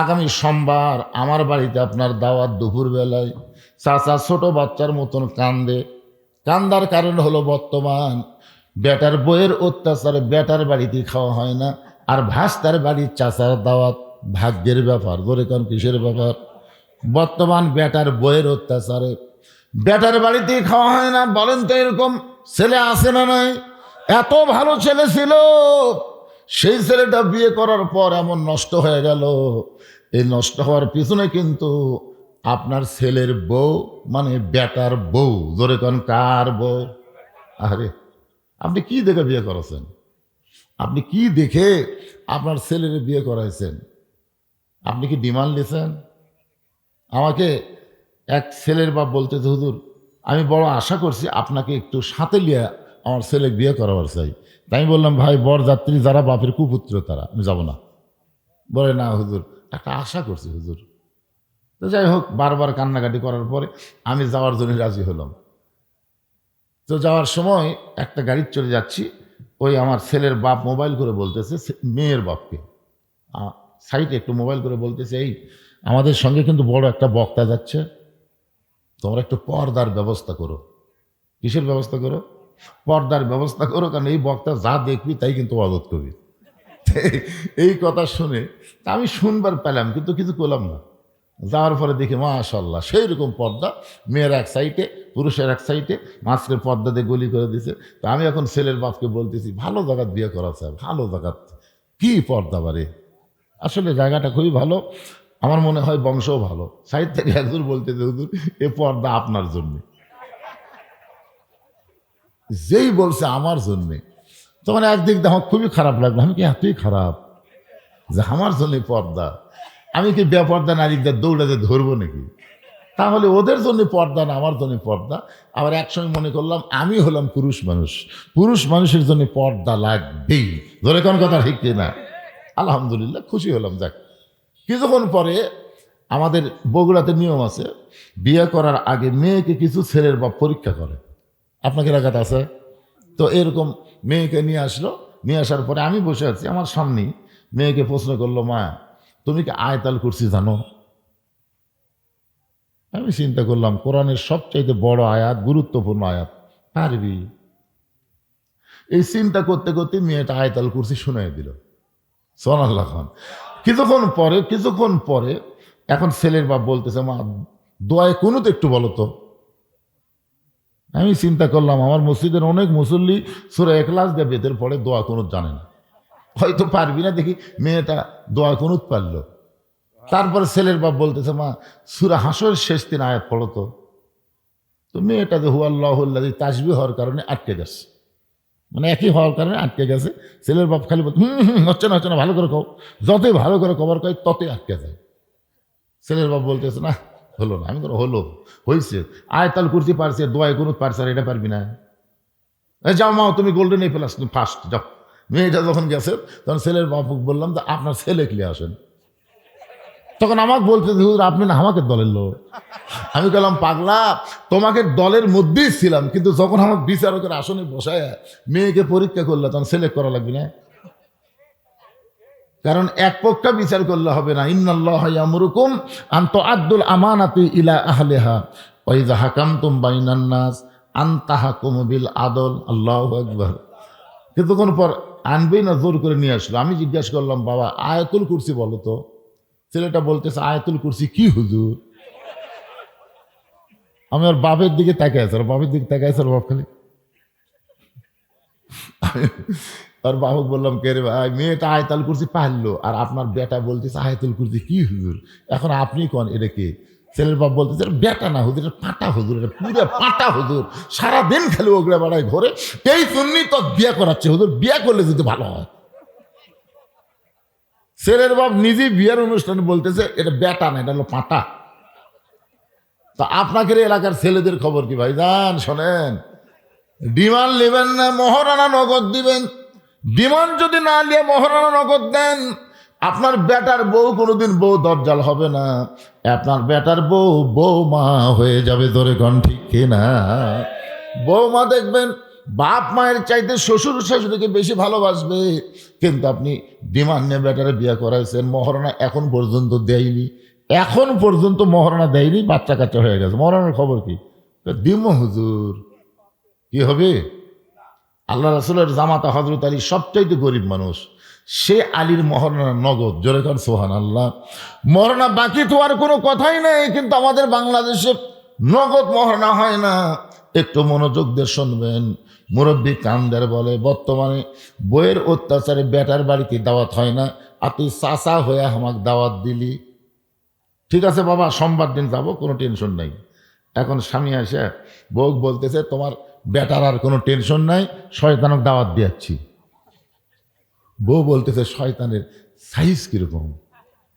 আগামী সোমবার আমার বাড়িতে আপনার দাওয়াত দুপুর বেলায়। চাচা ছোট বাচ্চার মতন কান্দে। কান্দার কারণ হলো বর্তমান বেটার বইয়ের অত্যাচারে বেটার বাড়িতে খাওয়া হয় না, আর ভাস্তার বাড়ির চাচার দাওয়াত ভাগ্যের ব্যাপার। ধরে কোন কিসের ব্যাপার? বর্তমান বেটার বইয়ের অত্যাচারে বেটার বাড়িতেই খাওয়া হয় না। বলেন তো এরকম ছেলে আছে না নাই? এত ভালো ছেলে ছিল, সেই ছেলেটা বিয়ে করার পর এমন নষ্ট হয়ে গেল। এই নষ্ট হওয়ার পিছনে কিন্তু আপনার ছেলের বউ, মানে বেটার বউ। ধরে কোন কার বউ? আরে আপনি কি দেখে বিয়ে করেছেন? আপনি কি দেখে আপনার ছেলের বিয়ে করাইছেন? আপনি কি ডিমান্ড নিয়েছেন? আমাকে এক ছেলের বাপ বলতেছে, হুজুর আমি বড় আশা করছি আপনাকে একটু সাথে লিয়া আমার ছেলে বিয়ে করাবার চাই। তাই আমি বললাম, ভাই বরযাত্রী যারা বাপের কুপুত্র তারা, আমি যাব না। বলে না হুজুর, একটা আশা করছি হুজুর। তো যাই হোক, বারবার কান্নাকাটি করার পরে আমি যাওয়ার জন্য রাজি হলাম। তো যাওয়ার সময় একটা গাড়ি চলে যাচ্ছি, ওই আমার ছেলের বাপ মোবাইল করে বলতেছে মেয়ের বাপকে, সাইটে একটু মোবাইল করে বলতেছে, এই আমাদের সঙ্গে কিন্তু বড় একটা বক্তা যাচ্ছে, তোমরা একটু পর্দার ব্যবস্থা করো। কিসের ব্যবস্থা করো? পর্দার ব্যবস্থা করো, কারণ এই বক্তা যা দেখবি তাই কিন্তু অবগত করবি। এই কথা শুনে আমি শুনবার পেলাম, কিন্তু কিছু করলাম না। যাওয়ার পরে দেখি মাশাআল্লাহ সেই রকম পর্দা, মেয়ের এক সাইডে পুরুষের এক সাইডে, মাঝখানে পর্দা দিয়ে গলি করে দিছে। তো আমি এখন ছেলের বাপকে বলতেছি, ভালো জায়গাত বিয়ে করা চায়, ভালো জায়গাত, কি পর্দা বারে। আসলে জায়গাটা খুবই ভালো, আমার মনে হয় বংশও ভালো। সাইড থেকে একজন বলতেছে, হুজুর এ পর্দা আপনার জন্যে। যেই বলছে আমার জন্যে, তো মানে একদিক দিয়ে আমার খুবই খারাপ লাগলো। আমি কি এতই খারাপ যে আমার জন্য পর্দা? আমি কি বেপর্দা নারীদের দৌড়াতে ধরবো নাকি? তাহলে ওদের জন্য পর্দা না আমার জন্য পর্দা। আবার একসঙ্গে মনে করলাম আমি হলাম পুরুষ মানুষ, পুরুষ মানুষের জন্য পর্দা লাগবেই। ধরে কোন কথা ঠিক না? আলহামদুলিল্লাহ খুশি হলাম। যাক, কিছুক্ষণ পরে আমাদের বগুড়াতে নিয়ম আছে, বিয়ে করার আগে মেয়েকে কিছু ছেলের বাপ পরীক্ষা করে। আপনাকে এলাকাতে আছে তো? এরকম মেয়েকে নিয়ে আসলো, নিয়ে আসার পরে আমি বসে আছি, আমার সামনেই মেয়েকে প্রশ্ন করলো, মা তুমি কি আয়াতুল কুরসি জানো? আমি চিন্তা করলাম কোরআনের সবচাইতে বড় আয়াত, গুরুত্বপূর্ণ আয়াত, পারবি? এই চিন্তা করতে করতে মেয়েটা আয়াতুল কুরসি শুনাই দিল। সুবহানাল্লাহ খান। কিছুক্ষণ পরে এখন ছেলের বাপ বলতেছে, মা দোয়ায় কুনুত একটু বলো তো। আমি চিন্তা করলাম আমার মসজিদের অনেক মুসল্লি সূরা ইখলাস দিয়ে বেতের পড়ে, দোয়া কুনুত জানে না, হয়তো পারবি না। দেখি মেয়েটা দোয়া কুনুত পারলো। তারপরে ছেলের বাপ বলতেছে, মা সূরা হাসরের শেষ 3 আয়াত পড়ো তো। তো মেয়েটা যে হুয়াল্লাহুল্লাযী তাসবিহ হওয়ার কারণে আটকে গেছে, মানে একই হওয়ার কারণে আটকে গেছে। ছেলের বাপ খালি বলতে হচ্ছে না, ভালো করে কও। যতই ভালো করে কবার কয় ততই আটকে যায়। ছেলের বাপ বলতেছে, না হলো না। আমি তো হলো, হয়েছে, আয়াতুল কুরসি পারছে, দোয়ায়ে কুনুত পারছে, আর এটা পারবি না? যাও মা তুমি গোল্ডেন এ প্লাস ফার্স্ট যাও। মেয়েটা যখন গেছে তখন ছেলের বাপ বললাম যে আপনার ছেলে ক্লিয়ে আসেন। তখন আমাকে বলতে, হুজুর আপনি না আমাকে দলের লোক। আমি বললাম, পাগলা তোমাকে দলের মধ্যেই ছিলাম, কিন্তু যখন আমার বিচারকের আসনে বসায় মেয়েকে পরীক্ষা করলে তখন সিলেক্ট করা লাগবে না। কারণ এক পক্ষে বিচার করলে হবে না। ইন্নাল্লাহা ইয়ামুরুকুম আন তুআদ্দুল আমানাতি ইলা আহলিহা ওয়া ইযা হাকামতুম বাইনান নাস আন তাহকুমু বিল আদল। আল্লাহু আকবার। কিছুক্ষণ পর আনবেই না, জোর করে নিয়ে আসলো। আমি জিজ্ঞাসা করলাম, বাবা আয়াতুল কুরসি বলো তো। ছেলেটা বলতেছে, আয়াতুল কুরসি কি হুজুর? আমি ওর বাপের দিকে তাকাই আছে, বাপের দিকে তাকাই আছে, বাপ খালি। আর বাবুক বললাম, কে রে ভাই, মেয়েটা আয়াতুল কুরসি পারলো আর আপনার বেটা বলতেছে আয়াতুল কুরসি কি হুজুর? এখন আপনি কোন এটা কে? ছেলের বাপ বলতেছে, বেটা না হুজুর, এটা পাটা হুজুর, এটা পুরো পাটা হুজুর, সারাদিন খালি ওগড়ে বেড়ায় ঘরে, এই জন্যই তো বিয়ে করাচ্ছে হুজুর, বিয়ে করলে যদি ভালো হয়। ছেলের বাপ নিজেই বিয়ের অনুষ্ঠানে বলতেছে এটা বেটা না, এটা হলো পাটা। তা আপনাকে এলাকার ছেলেদের খবর কি ভাই জান? শোনেন, ডিমান্ড নেবেন না, মহারানা নগদ দিবেন। ডিমান্ড যদি না নিয়ে মহারানা নগদ দেন, আপনার বেটার বউ কোনোদিন বউ দরজাল হবে না, আপনার বেটার বউ বৌমা হয়ে যাবে। ধরে গণ ঠিক কিনা? বৌমা দেখবেন বাপ মায়ের চাইতে শ্বশুর শাশুড়িকে বেশি ভালোবাসবে। কিন্তু আপনি ডিমান্ড নিয়ে বেটারে বিয়ে করাইছেন, মহারানা এখন পর্যন্ত দেয়নি, এখন পর্যন্ত মহারানা দেয়নি, বাচ্চা কাচ্চা হয়ে গেছে। মহারানার খবর কি? দিমো হুজুর, কি হবে? আল্লাহ রাসূলের জামাতা হযরত আলী সবচাইতে গরিব মানুষ, সে আলীর মহরণা নগদ, জোরে কর সুবহানাল্লাহ। মহরণা বাকি তো আর কোনো কথাই নেই, কিন্তু আমাদের বাংলাদেশে নগদ মহরণা হয় না। একটু মনোযোগ দিয়ে শুনবেন। মুরব্বী কান্দার বলে, বর্তমানে বইয়ের অত্যাচারে বেটার বাড়িতে দাওয়াত হয় না, আর তুই চাচা হয়ে আমাকে দাওয়াত দিলি। ঠিক আছে বাবা, সোমবার দিন যাবো, কোনো টেনশন নাই। এখন স্বামী আসে বউ বলতেছে, তোমার বেটার আর কোনো টেনশন নাই, শয়তানক দাওয়াত দিয়াচ্ছি। বউ বলতেছে, শয়তানের সাইজ কিরকম?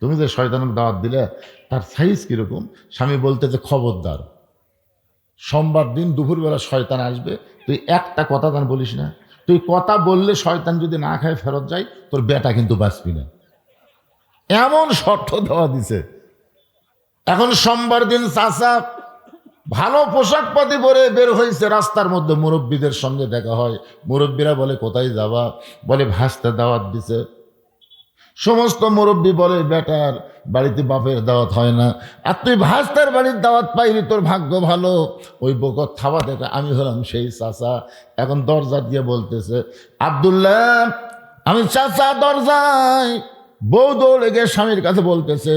তুমি যে শয়তানক দাওয়াত দিলে তার সাইজ কিরকম? স্বামী বলতেছে, খবরদার, সোমবার দিন দুপুরবেলা শয়তান আসবে, তুই একটা কথা তার বলিস না। তুই কথা বললে শয়তান যদি না খায় ফেরত যায়, তোর বেটা কিন্তু বাঁচবি না। এমন শর্ত দেওয়া দিছে। এখন সোমবার দিন চাচা ভালো পোশাক পাতি পরে বের হয়েছে, রাস্তার মধ্যে মুরব্বীদের সঙ্গে দেখা হয়। মুরব্বীরা বলে, কোথায় যাবা? বলে, ভাসতে দাওয়াত দিছে। সমস্ত মুরব্বী বলে, বেটার বাড়িতে বাপের দাওয়াত হয় না, আর তুই ভাস্তার বাড়ির দাওয়াত পাইলি, তোর ভাগ্য ভালো। ওই বকত থাবা দেখে আমি হলাম সেই চাচা। এখন দরজা দিয়ে বলতেছে, আব্দুল্লাহ আমি চাচা দরজায়। বউ দৌড়ে গিয়ে স্বামীর কাছে বলতেছে,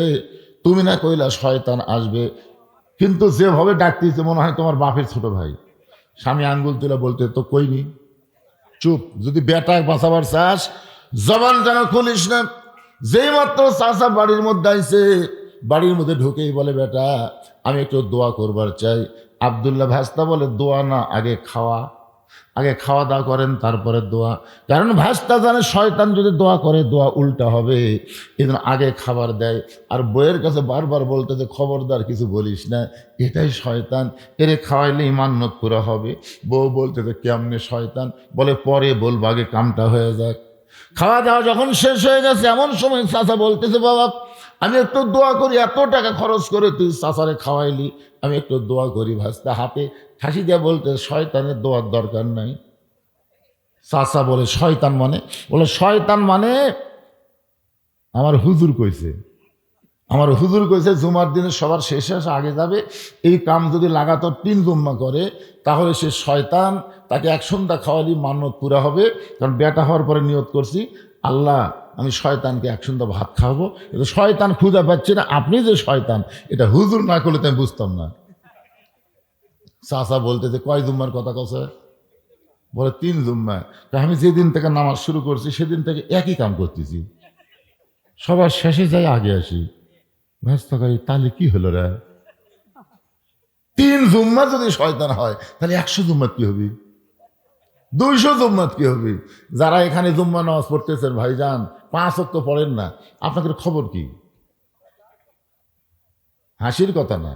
তুমি না কইলা শয়তান আসবে, কিন্তু যেভাবে ডাকতেছে মনে হয় তোমার বাপের ছোট ভাই। স্বামী আঙ্গুল তুলে বলতে, তো কইনি, চুপ। যদি বেটা বাঁচাবার চাস জবান যেন খুলিস না। যেই মাত্র চাচা বাড়ির মধ্যে আইছে, বাড়ির মধ্যে ঢুকেই বলে, বেটা আমি একটু দোয়া করবার চাই। আব্দুল্লাহ ভাস্তা বলে, দোয়া না, আগে খাওয়া। আগে খাওয়া দাওয়া করেন, তারপরে দোয়া। কারণ ভাস্তা জানে শয়তান যদি দোয়া করে দোয়া উল্টা হবে, এই জন্য আগে খাবার দেয়। আর বইয়ের কাছে বারবার বলতে যে, খবরদার কিছু বলিস না, এটাই শয়তান, এরে খাওয়াইলে মান্যত পুরা হবে। বউ বলতে যে, কেমনে শয়তান? বলে, পরে বলবো, আগে কামটা হয়ে যাক। খাওয়া দাওয়া যখন শেষ হয়ে গেছে, এমন সময় চাচা বলতেছে, বাবা আমি একটু দোয়া করি, এত টাকা খরচ করে তুই চাচারে খাওয়াইলি, আমি একটু দোয়া করি। ভাস্তা হাতে হাসি দিয়ে বলতে, শয়তানের দোয়ার দরকার নাই। চাচা বলে, শয়তান মানে? বলে, শয়তান মানে আমার হুজুর কইছে, আমার হুজুর কইছে জুমার দিনে সবার শেষে আগে যাবে। এই কাম যদি লাগাতার 3 জুম্মা করে, তাহলে সে শয়তান, তাকে এক সন্ধ্যা খাওয়ালি মান্যত পুরা হবে। কারণ বেটা হওয়ার পরে নিয়ত করছি, আল্লাহ আমি শয়তানকে এক সন্ধ্যা ভাত খাওয়াবো। কিন্তু শয়তান ক্ষুধা পাচ্ছে না, আপনি যে শয়তান, এটা হুজুর না করলে তো আমি বুঝতাম না। চাচা বলতে যে, কয় জুম্মার কথা কছে? বলে, 3 জুম্মা। আমি যেদিন থেকে নামাজ শুরু করছি সেদিন থেকে একই কাম করতেছি, সবার শেষে যাই আগে আসি। ভাস্তাকারী, তাহলে কি হলো রে? 3 জুম্মা যদি শয়তান হয়, তাহলে 100 জুম্মাত কি হবে? 200 জুম্মাত কি হবে? যারা এখানে জুম্মা নামাজ পড়তেছেন ভাইজান, 5 ওয়াক্ত পড়েন না, আপনাদের খবর কি? হাসির কথা না।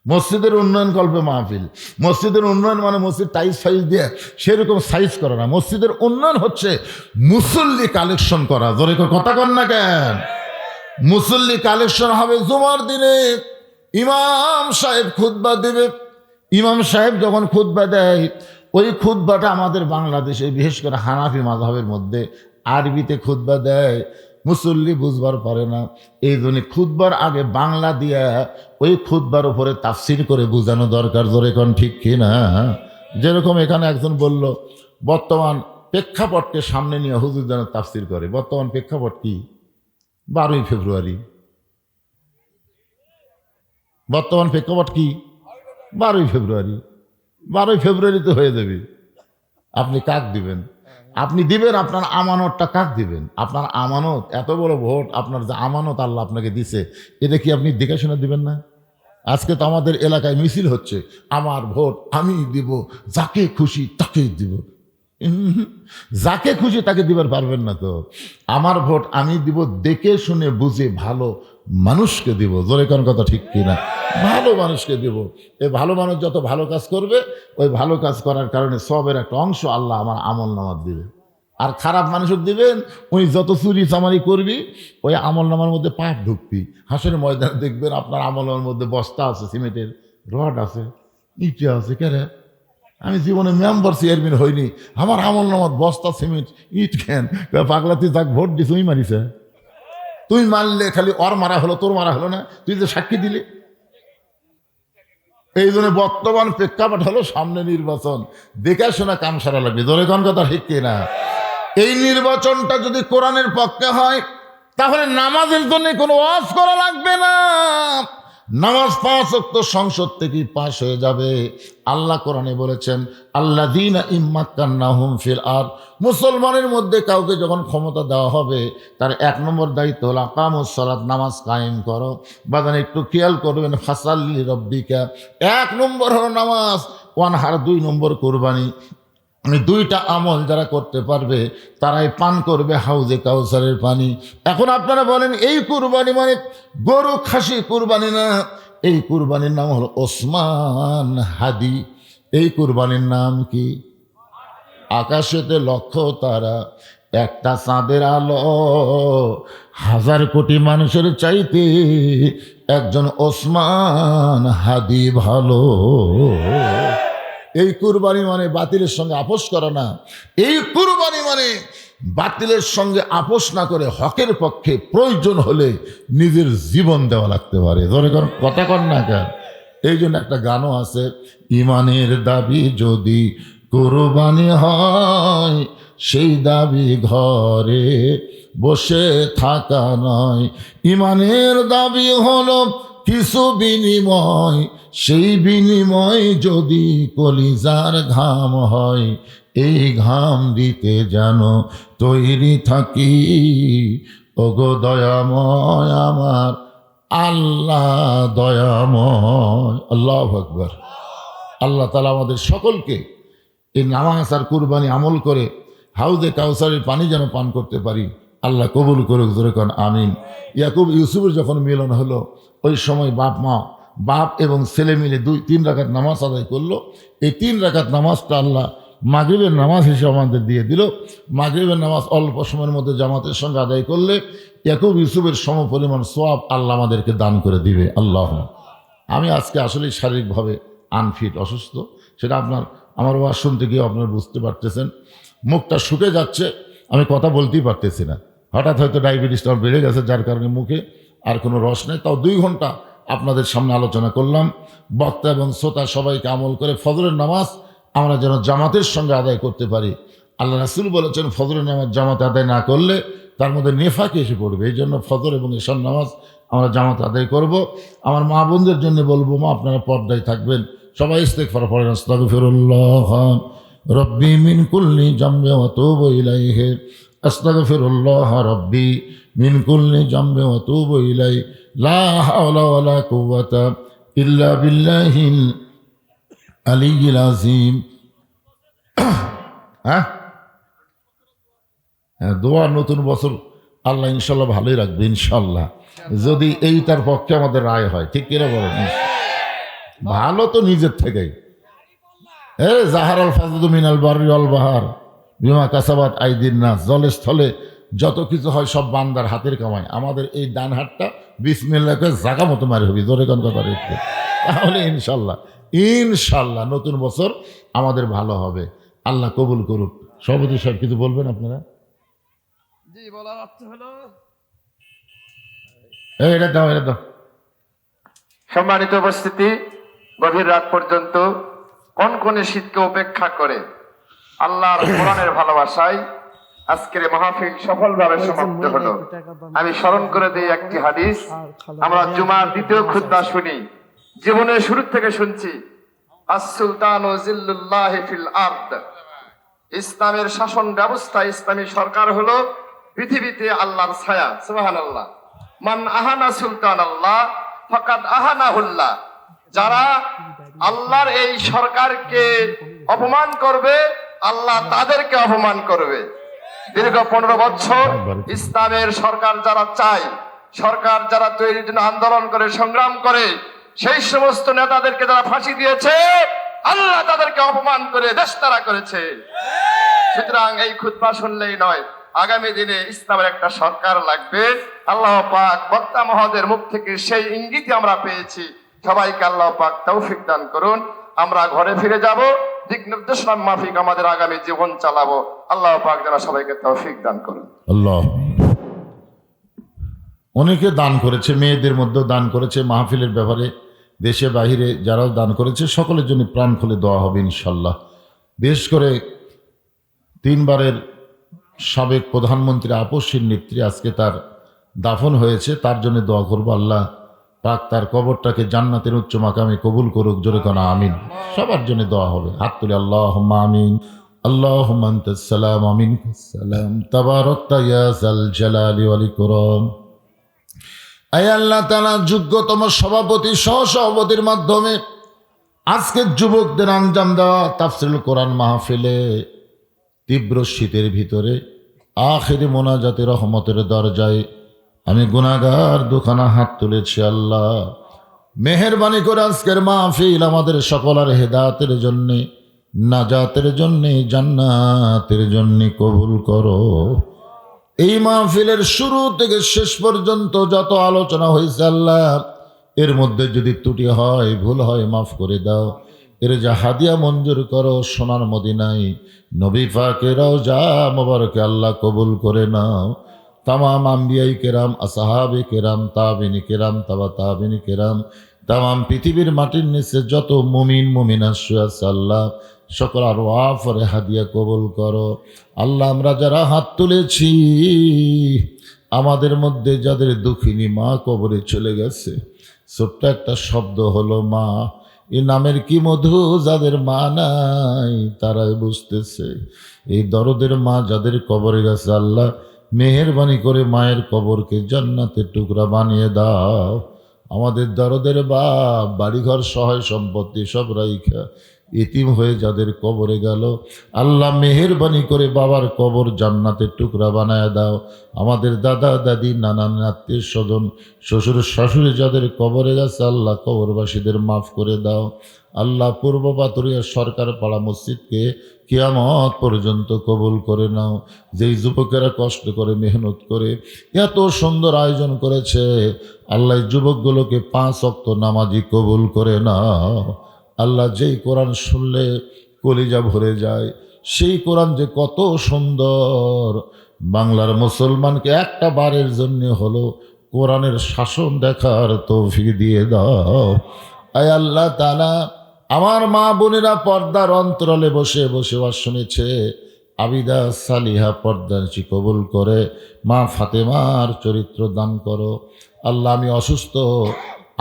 মসজিদের উন্নয়ন কল্পে মাহফিল। মসজিদের উন্নয়ন মানে মসজিদ টাইস ফাইজ দিয়ে সেরকম সাইজ করা না। মসজিদের উন্নয়ন হচ্ছে মুসল্লি কালেকশন করা। জোরে কথা কন না কেন? মুসল্লি কালেকশন হবে জুমার দিনে। ইমাম সাহেব খুতবা দেবে। ইমাম সাহেব যখন খুতবা দেয়, ওই খুতবাটা আমাদের বাংলাদেশে বিশেষ করে হানাফি মাযহাবের মধ্যে আরবিতে খুতবা দেয়, মুসল্লি বুঝবার পারে না। এই জন্য খুতবার আগে বাংলা দিয়া ওই খুতবার উপরে তাফসির করে বোঝানো দরকার। জোরে কোন ঠিক কিনা? যেরকম এখানে একজন বলল, বর্তমান প্রেক্ষাপটকে সামনে নিয়ে হুজুর যেন তাফসির করে। বর্তমান প্রেক্ষাপট কি? 12ই ফেব্রুয়ারি। বর্তমান প্রেক্ষাপট কি? 12ই ফেব্রুয়ারি। 12ই ফেব্রুয়ারিতে হয়ে যাবে। আপনি কাক দিবেন? আপনি দিবেন আপনার আমানতটা কাক দিবেন? আপনার আমানত, এত বড় ভোট, আপনার যে আমানত আল্লাহ আপনাকে দিছে, এটা কি আপনি দেখে শুনে দিবেন না? আজকে তো আমাদের এলাকায় মিছিল হচ্ছে, আমার ভোট আমি দিব, যাকে খুশি তাকেই দিব। যাকে খুশি তাকে দিবার পারবেন না তো। আমার ভোট আমি দিব দেখে শুনে বুঝে ভালো মানুষকে দিব। জোরে কোন কথা ঠিক কিনা? ভালো মানুষকে দিব। এই ভালো মানুষ যত ভালো কাজ করবে, ওই ভালো কাজ করার কারণে সবের একটা অংশ আল্লাহ আমার আমল নামার দিবে। আর খারাপ মানুষের দিবেন, উনি যত চুরি চামারি করবি, ওই আমল নামার মধ্যে পাপ ঢুকবি। হাসের ময়দানে দেখবেন আপনার আমল নামার মধ্যে বস্তা আছে, সিমেন্টের রড আছে, ইটে আছে। কেরে আমি জীবনে মেম্বার চেয়ারম্যান হইনি, আমার আমল নামার বস্তা সিমেন্ট ইট কেন? পাগলা, তুই যাক ভোট দিস তুই মারিছে। তুই মারলে খালি ওর মারা হলো, তোর মারা হলো না? তুই যে সাক্ষী দিলি। এই জন্য বর্তমান প্রেক্ষাপট হলো সামনে নির্বাচন, দেখে শোনা কাম সারা লাগবে। জোরে কোন কথা ঠিক কিনা? এই নির্বাচনটা যদি কোরআনের পক্ষে হয় তাহলে নামাজের জন্য কোনো ওয়াজ করা লাগবে না, নামাজ 5 ওয়াক্ত সংসদ থেকেই পাশ হয়ে যাবে। আল্লাহ কোরআনে বলেছেন আল্লাযীনা ইম্মাক্কান্নাহুম ফিল আরদ, মুসলমানের মধ্যে কাউকে যখন ক্ষমতা দেওয়া হবে তার 1 নম্বর দায়িত্ব হলো আকামুস সালাত, নামাজ কায়েম করো। বাদান একটু খেয়াল করবেন, ফাসাল্লি রাব্বিকা 1 নম্বর হলো নামাজ, ওয়ানহার 2 নম্বর কুরবানি। দুইটা আমল যারা করতে পারবে তারাই পান করবে হাউজে কাউসারের পানি। এখন আপনারা বলেন এই কুরবানি মানে গরু খাসি কুরবানি না, এই কুরবানির নাম হলো ওসমান হাদি। এই কুরবানির নাম কি? আকাশেতে লক্ষ তারা, একটা চাঁদের আলো, 1000 কোটি মানুষের চাইতে একজন ওসমান হাদি ভালো। এই কুরবানি মানে বাতিলের সঙ্গে আপোষ করা না, এই কুরবানি মানে বাতিলের সঙ্গে আপোষ না করে হকের পক্ষে প্রয়োজন হলে নিজের জীবন দেওয়া লাগতে পারে। ধরে কোন কথা কন না কেন? এই জন্য একটা গানও আছে, ইমানের দাবি যদি কুরবানি হয় সেই দাবি ঘরে বসে থাকা নয়। ইমানের দাবি হলো কিছু বিনিময়, সেই বিনিময় যদি কলিজার ঘাম হয়, এই ঘাম দিতে যেন তৈরি থাকি। ওগো দয়াময় আমার আল্লাহ দয়াময়। আল্লাহু আকবার। আল্লাহ তাআলা আমাদের সকলকে এই নামাজ আর কুরবানি আমল করে হাউজে কাউসারের পানি যেন পান করতে পারি। আল্লাহ কবুল করুক, জোরে কোন আমিন। ইয়াকুব ইউসুফের যখন মিলন হলো ওই সময় বাপ এবং ছেলে মিলে 2-3 রাকাত নামাজ আদায় করলো। এই 3 রাকাত নামাজটা আল্লাহ মাগরিবের নামাজ হিসেবে আমাদের দিয়ে দিল। মাগরিবের নামাজ অল্প সময়ের মধ্যে জামাতের সঙ্গে আদায় করলে ইয়াকুব ইউসুফের সমপরিমাণ সওয়াব আল্লাহ আমাদেরকে দান করে দিবে। আল্লাহ। আমি আজকে আসলে শারীরিকভাবে আনফিট, অসুস্থ, সেটা আমার ওয়াজ শুনতে গিয়ে আপনারা বুঝতে পারতেছেন। মুখটা শুকে যাচ্ছে, আমি কথা বলতেই পারতেছি না। হঠাৎ হয়তো ডায়াবেটিসটা বেড়ে গেছে, যার কারণে মুখে আর কোনো রস নেই। তাও 2 ঘন্টা আপনাদের সামনে আলোচনা করলাম। বক্তা এবং শ্রোতা সবাইকে আমল করে ফজরের নামাজ আমরা যেন জামাতের সঙ্গে আদায় করতে পারি। আল্লাহ রাসূল বলেছেন ফজরের নামাজ জামাতে আদায় না করলে তার মধ্যে নেফাক এসে পড়বে। এই জন্য ফজর এবং এশার নামাজ আমরা জামাতে আদায় করব। আমার মা বোনদের জন্য বলবো, মা আপনারা পর্দায় থাকবেন, সবাই ইস্তেগফার পড়েন। আস্তাগফিরুল্লাহ রব্বি মিন কুল্লি জামবি ওয়া তুবু ইলাইহি, আস্তাগফিরুল্লাহ রব্বি মিন কুল্লি জামবি ওয়া তুবু ইলাইহি, লা হাওলা ওয়ালা কুওয়াতা ইল্লা বিল্লাহিল আলিয়্যিল আযীম। হ্যাঁ, দোয়া নতুন বছর আল্লাহ ইনশাল্লাহ ভালোই রাখবে ইনশাল্লাহ, যদি এইটার পক্ষে আমাদের রায় হয়। ঠিক কিনা বলেন? ভালো তো নিজের থেকেই। জাহারাল ফাজলু মিনাল বাররি ওয়াল বাহার বিমা কাসাবাত আইদিন নাস, জলে স্থলে যত কিছু হয় সব বান্দার হাতের কামাই। আমাদের এই ডান হাতটা বিসমিল্লাহকে জাগা মতো মারি হবি, জোরে কোন কথা রেখে, তাহলে ইনশাল্লাহ নতুন বছর আমাদের ভালো হবে। আল্লাহ কবুল করুক। সভাপতি সাহেব কিছু বলবেন আপনারা? জি, বলার অর্থ হলো, এটা দাও। সম্মানিত উপস্থিতি, গভীর রাত পর্যন্ত কনকনে শীতকে উপেক্ষা করে আল্লাহর কোরআনের ভালোবাসায় আজকের মাহফিল সফলভাবে সমাপ্ত হলো। আমি স্মরণ করে দিই একটি হাদিস। আমরা জুমার 2য় খুতবা শুনি, জীবনের শুরু থেকে শুনছি, আস-সুলতানু জিল্লুল্লাহি ফিল আরদ। ইসলামের শাসন ব্যবস্থা, ইসলামী সরকার হলো পৃথিবীতে আল্লাহর ছায়া। সুবহানাল্লাহ। মান আহানা সুলতান আল্লাহ ফাকাদ আহানাহুল্লাহ। যারা আল্লাহর এই সরকারকে অপমান করবে, আল্লাহ তাদেরকে অপমান করবে। দীর্ঘ 15 বছর ইসলামের সরকার যারা চায়, সরকার যারা তৈরির জন্য আন্দোলন করে, সংগ্রাম করে, সেই সমস্ত নেতাদেরকে যারা ফাঁসি দিয়েছে, আল্লাহ তাদেরকে অপমান করে দেশতারা করেছে। সুতরাং এই খুতবা শুনলেই নয়, আগামী দিনে ইসলামের একটা সরকার লাগবে। আল্লাহ পাক বক্তা মহোদয়ের মুখ থেকে সেই ইঙ্গিতই আমরা পেয়েছি। সবাইকে আল্লাহ পাক তৌফিক দান করুন। আমরা ঘরে ফিরে যাব, দিক নির্দেশনা মাফিক আমাদের আগামী জীবন চালাবো। আল্লাহ পাক যেন সবাইকে তৌফিক দান করুন। আল্লাহ। অনেকে দান করেছে, মেয়েদের মধ্যেও দান করেছে। মাহফিলের ব্যাপারে দেশে বাহিরে যারাও দান করেছে সকলের জন্য প্রাণ খুলে দেওয়া হবে ইনশাল্লাহ। বিশেষ করে 3 বারের সাবেক প্রধানমন্ত্রী আপসীর নেত্রী, আজকে তার দাফন হয়েছে, তার জন্য দোয়া করবো আল্লাহ পাক তার কবরটাকে জান্নাতের উচ্চ মাকামে কবুল করুক, জোরে কোনা আমিন। সবার জন্য দোয়া হবে, হাত তুলে আল্লাহুম্মা আমিন। আল্লাহুম্মা আনতাস সালাম ওয়া মিনকাস সালাম তাবারাকতা ইয়া যাল জালালি ওয়াল ইকরাম। আয় আল্লাহ তাআলা, যোগ্যতম সভাপতি সহসভাপতির মাধ্যমে আজকের যুবকদের আঞ্জাম দেওয়া তাফসীরুল কোরআন মাহফিলে তীব্র শীতের ভিতরে আখিরি মোনাজাতে রহমতের দরজায় আমি গুনাহগার দুখানা হাত তুলেছি। আল্লাহ মেহেরবানি করে আজকের মাহফিল আমাদের সকলের হেদায়েতের জন্যে, নাজাতের জন্যে, জান্নাতের জন্যে কবুল করো। এই মাহফিলের শুরু থেকে শেষ পর্যন্ত যত আলোচনা হয়েছে আল্লাহ, এর মধ্যে যদি ত্রুটি হয়, ভুল হয়, মাফ করে দাও। এর যা হাদিয়া মঞ্জুর করো সোনার মদিনায় নবী পাকের রওজা মোবারকে আল্লাহ কবুল করে নাও। তামাম আম্বিয়াই কেরাম, আসহাবে কেরাম, তাবিনী কেরাম, তাবা তাবিনী কেরাম, তামাম পৃথিবীর মাটির নিচে যত মুমিন মুমিনা শুয়ে আছে আল্লাহ, সকল আর ওয়াফরে হাদিয়া কবুল করো। আল্লাহ আমরা যারা হাত তুলেছি, আমাদের মধ্যে যাদের দুঃখিনী মা কবরে চলে গেছে, ছোট্ট একটা শব্দ হলো মা, এই নামের কি মধু, যাদের মা নাই তারাই বুঝতেছে। এই দরদের মা যাদের কবরে গেছে আল্লাহ, মেহেরবানি করে মায়ের কবরকে জান্নাতের টুকরা বানিয়ে দাও। আমাদের দরদের বাপ বাড়িঘর সহায় সম্পত্তি সব রাইখা ইতিম হয়ে যাদের কবরে গেল আল্লাহ, মেহেরবানি করে বাবার কবর জান্নাতের টুকরা বানায় দাও। আমাদের দাদা দাদি নানান আত্মীয় স্বজন শ্বশুর শাশুড়ি যাদের কবরে গেছে আল্লাহ, কবরবাসীদের মাফ করে দাও। আল্লাহ পূর্ব পাতুরিয়া সরকার পাড়া মসজিদকে কিয়ামত পর্যন্ত কবুল করে নাও। যেই যুবকেরা কষ্ট করে মেহনত করে এত সুন্দর আয়োজন করেছে আল্লাহ, যুবকগুলোকে 5 ওয়াক্ত নামাজি কবুল করে নাও। আল্লাহ যেই কোরআন শুনলে কলিজা ভরে যায়, সেই কোরআন যে কত সুন্দর, বাংলার মুসলমানকে একটা বারের জন্য হলো কোরআনের শাসন দেখার তৌফিক দিয়ে দাও। আয় আল্লাহ তাআলা, আমার মা বোনেরা পর্দার অন্তরালে বসে বসে ওয়াজ শুনেছে, আবিদা সালিহা পর্দানশী কবুল করে মা ফাতেমার চরিত্র দান করো। আল্লাহ আমি অসুস্থ,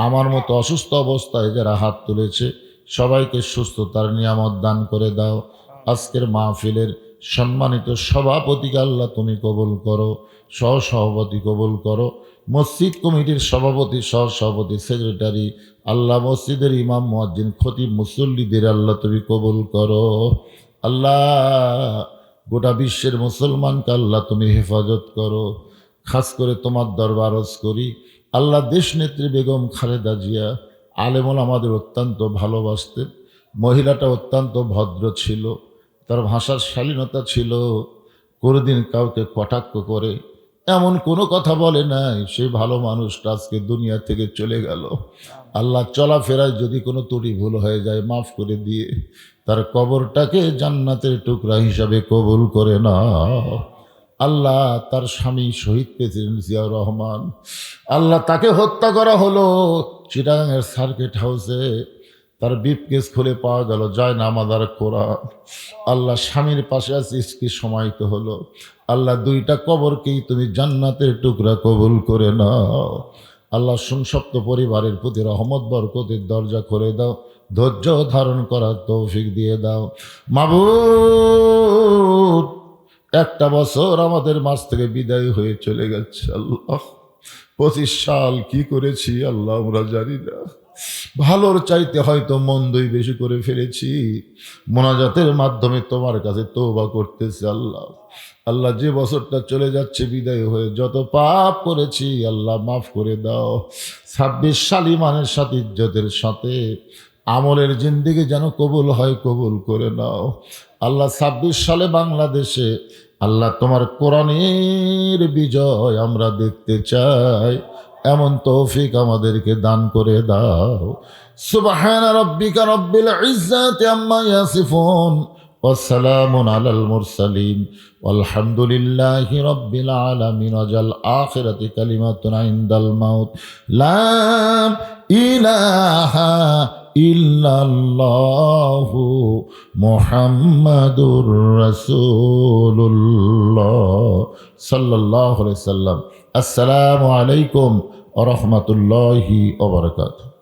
আমার মতো অসুস্থ অবস্থায় যারা হাত তুলেছে সবাইকে সুস্থতার নিয়ামত দান করে দাও। আজকের মাহফিলের সম্মানিত সভাপতিকে আল্লাহ তুমি কবুল করো, সহসভাপতি কবুল করো, মসজিদ কমিটির সভাপতি, সহসভাপতি, সেক্রেটারি, আল্লাহ মসজিদের ইমাম, মুয়াজ্জিন, খতিব, মুসল্লিদের আল্লাহ তুমি কবুল করো। আল্লাহ গোটা বিশ্বের মুসলমানকে আল্লাহ তুমি হেফাজত করো। খাস করে তোমার দরবার আরজ করি আল্লাহ, দেশ নেত্রী বেগম খালেদা জিয়া আলেমুল আমাদের অত্যন্ত ভালোবাসতেন। মহিলাটা অত্যন্ত ভদ্র ছিল, তার ভাষার শালীনতা ছিল, কোনোদিন কাউকে কটাক্ষ করে এমন কোনো কথা বলে নাই। সেই ভালো মানুষটা আজকে দুনিয়া থেকে চলে গেল। আল্লাহ চলাফেরায় যদি কোনো ত্রুটি ভুল হয়ে যায় মাফ করে দিয়ে তার কবরটাকে জান্নাতের টুকরা হিসাবে কবুল করে নাও। আল্লাহ তার স্বামী শহীদ প্রেসিডেন্ট জিয়াউর রহমান, আল্লাহ তাকে হত্যা করা হলো চিটাগাংয়ের সার্কিট হাউসে, তার ব্রিফকেস খুলে পাওয়া গেল জায়নামাজ আর কোরআন। আল্লাহ স্বামীর পাশে আছে, স্ত্রী সমাহিত হলো। আল্লাহ দুইটা কবরকেই তুমি জান্নাতের টুকরা কবুল করে নাও। আল্লাহ সংসপ্ত পরিবারের প্রতি রহমত বরকতের দরজা করে দাও, ধৈর্য ধারণ করার তৌফিক দিয়ে দাও। মাবুদ একটা বছর আমাদের মাঝ থেকে বিদায় হয়ে চলে গেছে আল্লাহ, 25 সাল কি করেছি আল্লাহ আমরা জানি না। ভালোর চাইতে হয়তো মন্দই বেশি করে ফেলেছি। মোনাজাতের মাধ্যমে তোমার কাছে তওবা করতেছি আল্লাহ। আল্লাহ যে বছরটা চলে যাচ্ছে বিদায় হয়ে যত পাপ করেছি আল্লাহ মাফ করে দাও। 26 সাল ইমানের সাথে ইজ্জতের সাথে আমলের জিন্দেগি যেন কবুল হয়, কবুল করে নাও আল্লাহ। 26 সালে বাংলাদেশে আল্লাহ তোমার কোরআনের বিজয় আমরা দেখতে চাই, এমন তৌফিক আমাদেরকে দান করে দাও। সুবহানা রাব্বিকা রাব্বিল ইজ্জাতি আম্মা ইয়াসিফুন ওয়া সালামুন আলাল মুরসালিন ওয়ালহামদুলিল্লাহি রাব্বিল আলামিন। ওয়াজাল আখিরাতি কালিমাতুন ইনদাল মাউত লা ইলাহা ইল্লাল্লাহু মুহাম্মাদুর রাসূলুল্লাহ সাল্লাল্লাহু আলাইহি সাল্লাম। আসসালামু আলাইকুম ওয়া রাহমাতুল্লাহি ওয়া বারাকাতুহু।